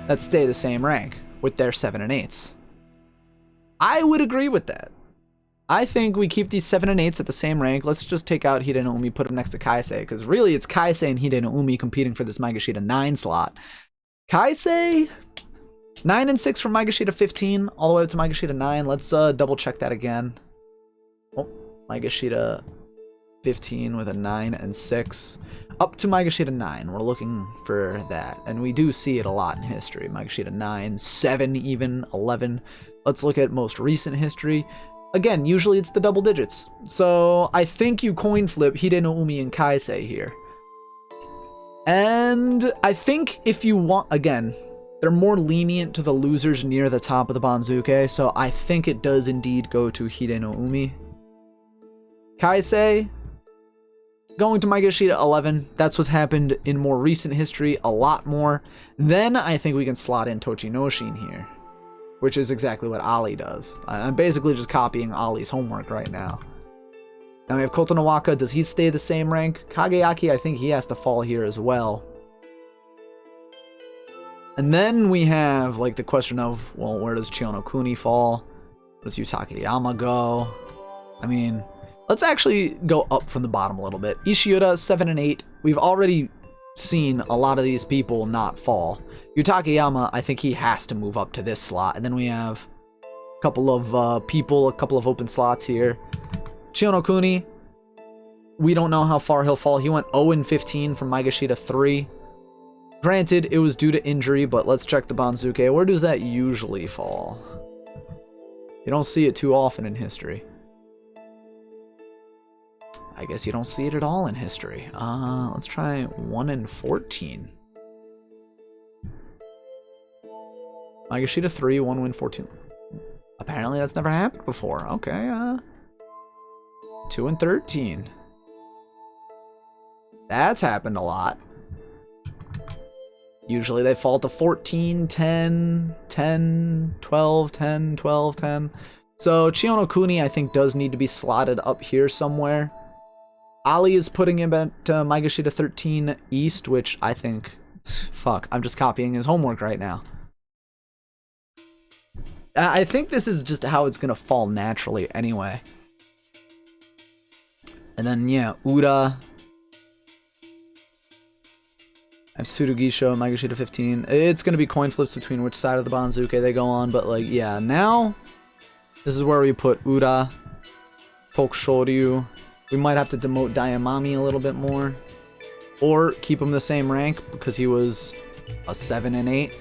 that stay the same rank with their 7 and 8s. I would agree with that. I think we keep these 7 and 8s at the same rank. Let's just take out Hide no Umi, put them next to Kaisei, because really it's Kaisei and Hide no Umi competing for this Maegashira 9 slot. Kaisei, 9 and 6 from Maegashira 15, all the way up to Maegashira 9. Let's double check that again. Oh, Maegashira 15 with a 9 and 6. Up to Maegashira 9, we're looking for that. And we do see it a lot in history. Maegashira 9, 7 even, 11. Let's look at most recent history. Again, usually it's the double digits. So I think you coin flip Hide no Umi and Kaisei here. And I think if you want, again, they're more lenient to the losers near the top of the Banzuke, so I think it does indeed go to Hide no Umi. Kaisei, going to Maegashira 11. That's what's happened in more recent history, a lot more. Then I think we can slot in Tochinoshin here, which is exactly what Ali does. I'm basically just copying Ali's homework right now. Now we have Kotonowaka. Does he stay the same rank? Kageyaki, I think he has to fall here as well. And then we have like the question of, well, where does Chiyonokuni fall? Where does Yutakeyama go? I mean, let's actually go up from the bottom a little bit. Ishiura, 7 and 8. We've already seen a lot of these people not fall. Yutakeyama, I think he has to move up to this slot. And then we have a couple of people, a couple of open slots here. Chiyonokuni, we don't know how far he'll fall. He went 0 and 15 from Maegashira 3. Granted, it was due to injury, but let's check the Banzuke. Where does that usually fall? You don't see it too often in history. I guess you don't see it at all in history. Let's try 1 and 14. Maegashira 3, 1 win, 14. Apparently that's never happened before. Okay, 2 and 13. That's happened a lot. Usually they fall to 14, 10, 10, 12, 10, 12, 10. So Chiyonokuni, I think, does need to be slotted up here somewhere. Ali is putting him at Maegashira 13 East, which I think... Fuck, I'm just copying his homework right now. I think this is just how it's going to fall naturally anyway. And then, yeah, Ura. I have Tsurugisho and Maegashira 15. It's going to be coin flips between which side of the Banzuke they go on, but like, yeah, now this is where we put Ura, Hoshoryu. We might have to demote Dayamami a little bit more, or keep him the same rank because he was a 7 and 8.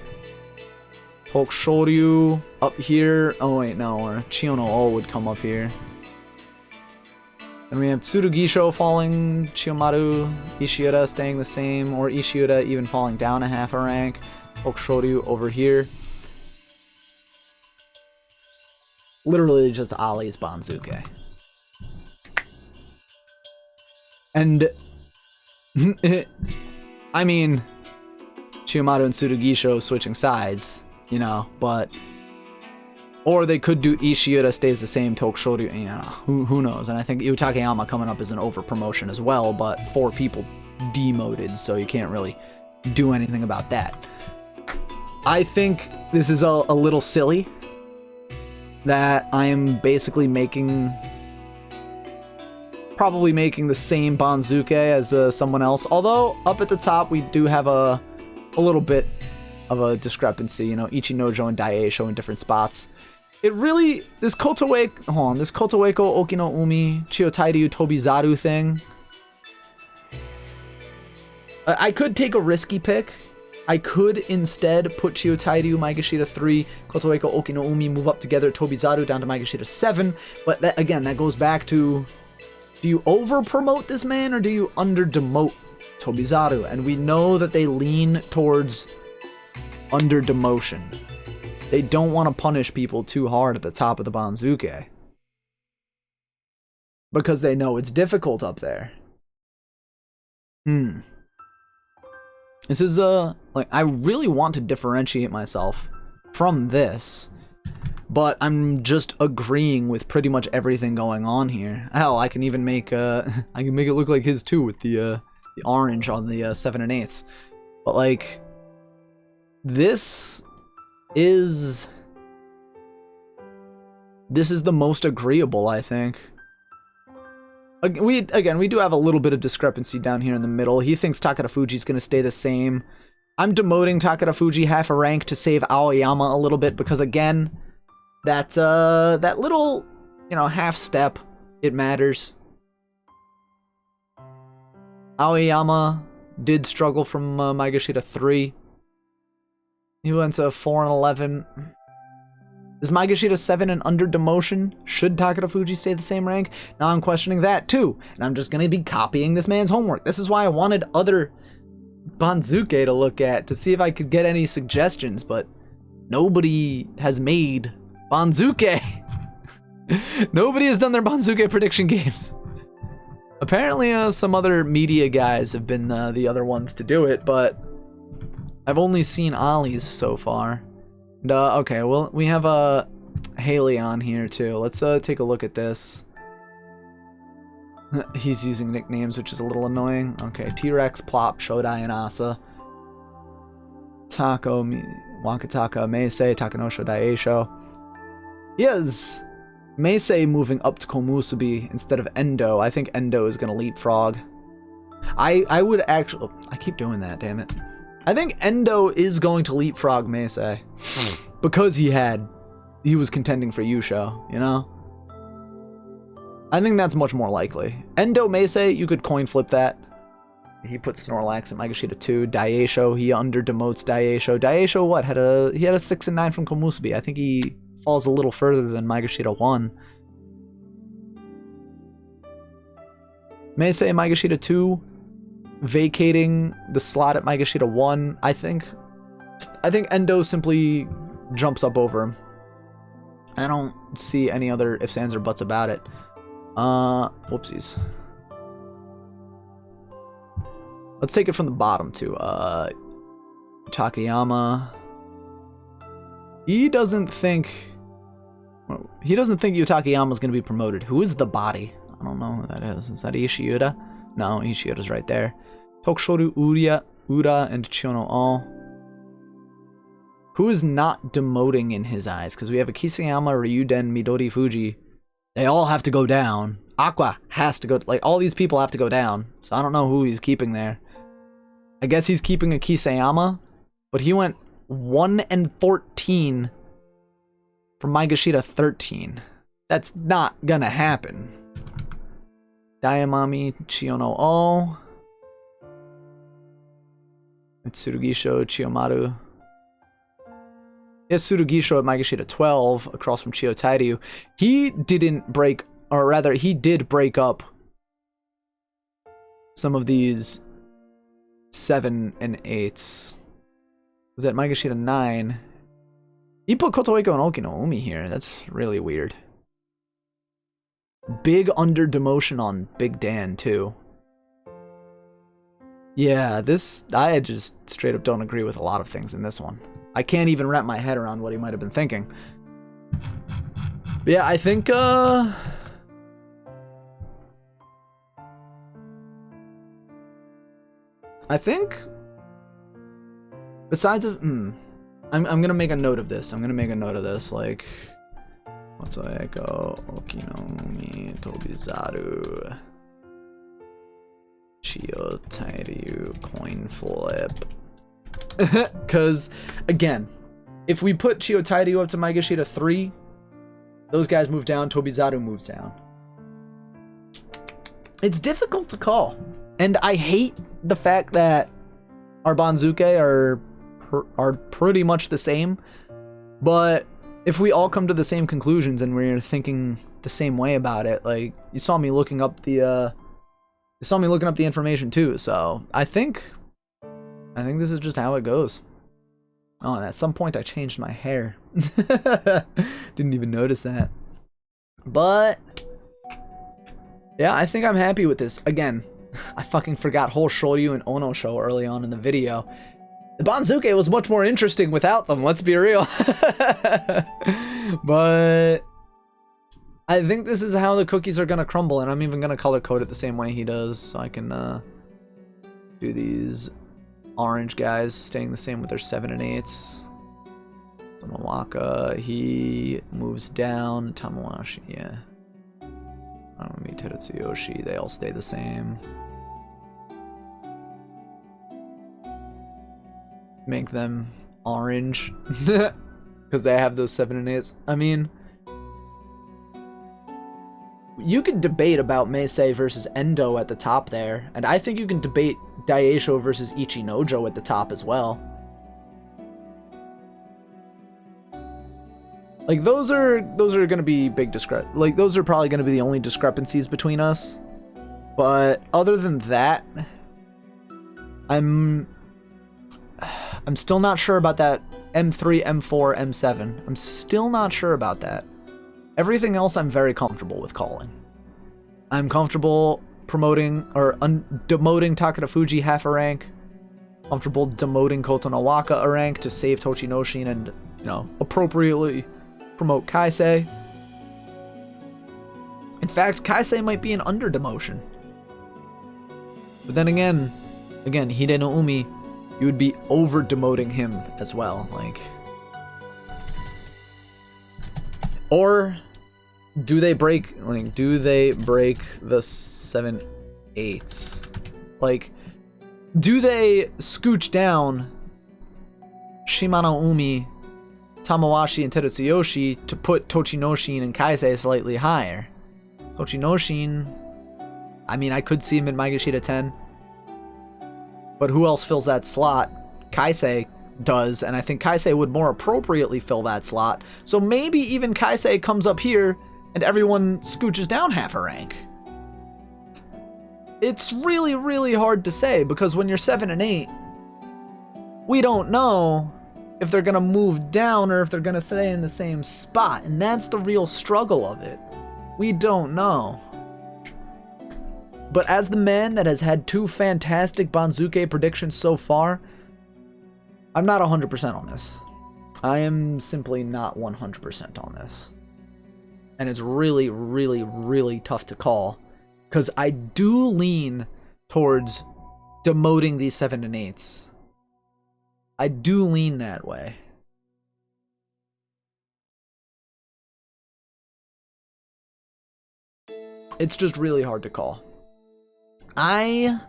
Hoshoryu up here. Oh wait, no, or Chiyono would come up here. And we have Tsurugisho falling, Chiyomaru, Ishiura staying the same, or Ishiura even falling down a half a rank. Hoshoryu over here. Literally just Ali's Banzuke. And I mean, Chiyomaru and Tsurugisho switching sides, you know, but or they could do Ishiura stays the same, Hoshoryu, you know, who knows? And I think Utakeyama coming up is an over promotion as well, but 4 people demoted, so you can't really do anything about that. I think this is a little silly that I am basically probably making the same Banzuke as someone else, although up at the top we do have a little bit of a discrepancy, you know, Ichinojo and Daieisho in different spots. It really, this Kotoweko Okino Umi Chiyotairyu Tobizaru thing, I could take a risky pick. I could instead put Chiyotairyu Maegashira 3, Kotoweko Okino Umi move up together, Tobizaru down to Maegashira 7, but that, again, that goes back to, do you over promote this man or do you under demote Tobizaru? And we know that they lean towards under demotion. They don't want to punish people too hard at the top of the Banzuke, because they know it's difficult up there. This is, like, I really want to differentiate myself from this, but I'm just agreeing with pretty much everything going on here. Hell, I can even make, I can make it look like his too with the orange on the 7 and 8s. But, like, this is the most agreeable, I think. We do have a little bit of discrepancy down here in the middle. He thinks Takara Fuji's going to stay the same. I'm demoting Takara Fuji half a rank to save Aoyama a little bit, because again, that little, you know, half step, it matters. Aoyama did struggle from Maegashira 3. He went to 4 and 11. Is Maegashira 7 and under demotion? Should Takara Fuji stay the same rank? Now I'm questioning that too, and I'm just going to be copying this man's homework. This is why I wanted other Banzuke to look at, to see if I could get any suggestions, but nobody has made Banzuke. Nobody has done their Banzuke prediction games. Apparently some other media guys have been the other ones to do it, but I've only seen Ollie's so far. And, okay, well, we have Haley on here too. Let's take a look at this. He's using nicknames, which is a little annoying. Okay, T-Rex, Plop, Shodai, and Asa. Tako, Wakataka, Meisei, Takanosho, Daieisho. He has Meisei moving up to Komusubi instead of Endo. I think Endo is going to leapfrog. I would actually... I keep doing that, damn it. I think Endo is going to leapfrog Meisei. Because he was contending for Yusho, you know? I think that's much more likely. Endo Meisei, you could coin flip that. He put Snorlax at Maegashira 2. Daieisho, he under demotes Daieisho. Daieisho, what? He had a 6 and 9 from Komusubi. I think he falls a little further than Maegashira 1. Meisei Maegashira 2, vacating the slot at Maegashira 1. I think Endo simply jumps up over him. I don't see any other ifs, ands, or buts about it. Whoopsies. Let's take it from the bottom too. Takayama. He doesn't think Utakeyama's gonna be promoted. Who is the body? I don't know who that is. Is that Ishiura? No, Ishiura's right there. Hoshoryu, Ura, and Chiyono all. Who is not demoting in his eyes? Because we have a Kisayama, Ryuden, Midori, Fuji. They all have to go down. Aqua has to go. Like, all these people have to go down. So I don't know who he's keeping there. I guess he's keeping a Kiseyama, but he went 1-14 from Maegashira 13. That's not gonna happen. Diamami, Chiyono O. Tsurugisho, Chiyomaru. Yes, Tsurugisho at Maegashira 12, across from Chiyotairyu. He didn't break, or rather, he did break up some of these 7 and 8s. Is that Maegashira 9? He put Kotoeko and Okino-umi here. That's really weird. Big under demotion on Big Dan, too. Yeah, I just straight up don't agree with a lot of things in this one. I can't even wrap my head around what he might have been thinking. But yeah, I think, besides of, I'm gonna make a note of this. Like, Matsueko, Okinomi, Tobizaru, Chiyotairyu, coin flip. Because, again, if we put Chiyotairyu up to Maegashira 3, those guys move down, Tobizaru moves down. It's difficult to call. And I hate the fact that our Banzuke are pretty much the same. But if we all come to the same conclusions and we're thinking the same way about it, like, you saw me looking up the information too, so I think this is just how it goes. Oh, and at some point I changed my hair. Didn't even notice that. But yeah, I think I'm happy with this. Again, I fucking forgot Hoshoryu and Onosho early on in the video. The Banzuke was much more interesting without them, let's be real. But I think this is how the cookies are gonna crumble, and I'm even gonna color code it the same way he does, so I can do these orange guys staying the same with their 7 and 8s. Tamawaka, he moves down. Tamawashi, yeah. Amami, Terutsuyoshi, they all stay the same. Make them orange because they have those 7 and 8s. I mean, you could debate about Meisei versus Endo at the top there, and I think you can debate Daisho versus Ichinojo at the top as well. Like, those are going to be big like, those are probably going to be the only discrepancies between us. But other than that, I'm still not sure about that M3, M4, M7. I'm still not sure about that. Everything else I'm very comfortable with calling. I'm comfortable promoting or demoting Takeda Fuji half a rank. Comfortable demoting Kotonowaka a rank to save Tochinoshin and, you know, appropriately promote Kaisei. In fact, Kaisei might be an under demotion. But then again, Hide no Umi, you would be over demoting him as well, like. Or do they break the 7 8s? Like, do they scooch down Shimano Umi, Tamawashi, and Terutsuyoshi to put Tochinoshin and Kaisei slightly higher? Tochinoshin, I mean, I could see him in Maegashira 10. But who else fills that slot? Kaisei does, and I think Kaisei would more appropriately fill that slot. So maybe even Kaisei comes up here and everyone scooches down half a rank. It's really, really hard to say, because when you're 7 and 8, we don't know if they're gonna move down or if they're gonna stay in the same spot, and that's the real struggle of it. We don't know. But as the man that has had 2 fantastic Banzuke predictions so far, I'm not 100% on this. I am simply not 100% on this. And it's really, really, really tough to call, because I do lean towards demoting these 7 and 8s. I do lean that way. It's just really hard to call. I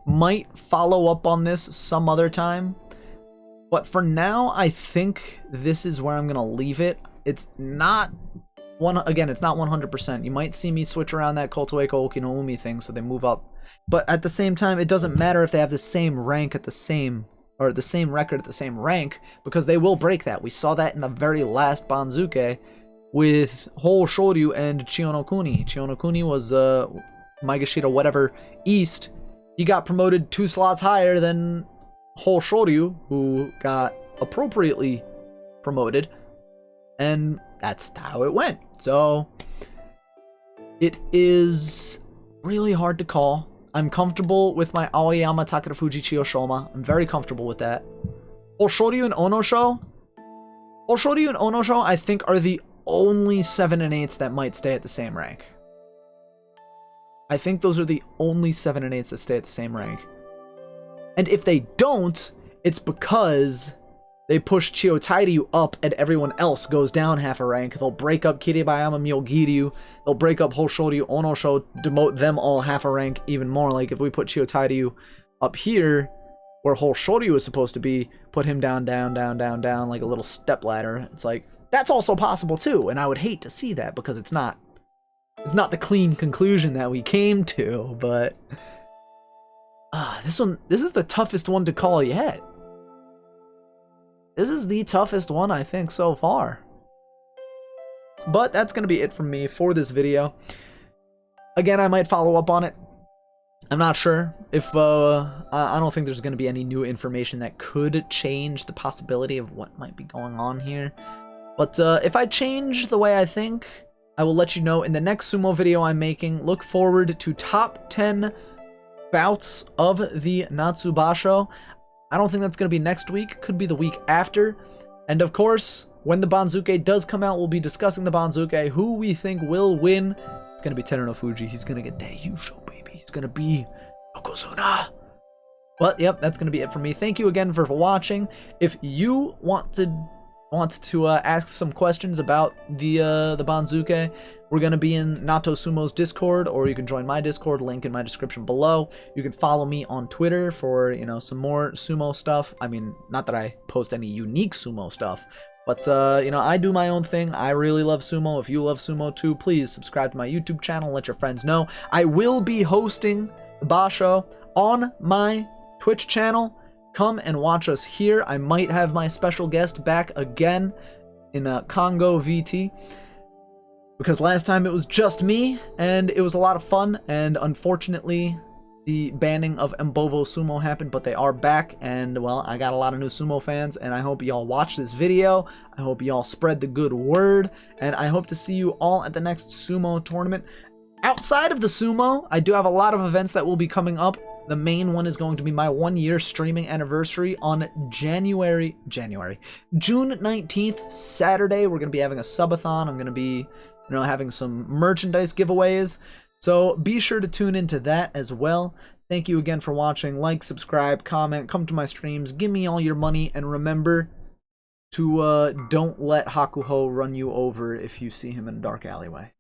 Might follow up on this some other time. But for now, I think this is where I'm going to leave it. It's not, it's not 100%. You might see me switch around that Kotoeko Okinoumi thing so they move up. But at the same time, it doesn't matter if they have the same rank at the same, or the same record at the same rank, because they will break that. We saw that in the very last Banzuke with Hoshoryu and Chionokuni. Chionokuni was Maegashira whatever East. He got promoted 2 slots higher than Hoshoryu, who got appropriately promoted, and that's how it went. So it is really hard to call. I'm comfortable with my Aoyama Takarafuji Chiyoshoma. I'm very comfortable with that. Hoshoryu and Onosho, I think, are the only 7 and 8s that might stay at the same rank. I think those are the only 7 and 8s that stay at the same rank. And if they don't, it's because they push Chiyotairyu up and everyone else goes down half a rank. They'll break up Kiribayama Myogiryu. They'll break up Hoshoryu, Onosho, demote them all half a rank even more. Like if we put Chiyotairyu up here, where Hoshoryu is supposed to be, put him down, down, down, down, down, like a little step ladder. It's like, that's also possible too. And I would hate to see that because it's not the clean conclusion that we came to, but this is the toughest one to call yet. This is the toughest one, I think, so far. But that's going to be it from me for this video. Again, I might follow up on it. I'm not sure if, I don't think there's going to be any new information that could change the possibility of what might be going on here. But if I change the way I think, I will let you know in the next sumo video I'm making. Look forward to top 10 bouts of the Natsubasho. I don't think that's going to be next week. Could be the week after. And of course, when the Banzuke does come out, we'll be discussing the Banzuke, who we think will win. It's going to be Teruno Fuji. He's going to get that Yusho, baby. He's going to be Yokozuna. But yep, that's going to be it for me. Thank you again for watching. If you want to ask some questions about the Banzuke, we're going to be in Nato Sumo's Discord, or you can join my Discord, link in my description below. You can follow me on Twitter for, some more sumo stuff. I mean, not that I post any unique sumo stuff, but, I do my own thing. I really love sumo. If you love sumo too, please subscribe to my YouTube channel, let your friends know. I will be hosting the Basho on my Twitch channel. Come and watch us here. I might have my special guest back again in Congo VT, because last time it was just me and it was a lot of fun, and unfortunately the banning of Mbovo Sumo happened, but they are back, and well, I got a lot of new sumo fans, and I hope y'all watch this video. I hope y'all spread the good word, and I hope to see you all at the next sumo tournament. Outside of the sumo, I do have a lot of events that will be coming up. The main one is going to be my 1-year streaming anniversary on June 19th, Saturday. We're going to be having a subathon. I'm going to be, having some merchandise giveaways. So be sure to tune into that as well. Thank you again for watching. Like, subscribe, comment, come to my streams, give me all your money, and remember to don't let Hakuho run you over if you see him in a dark alleyway.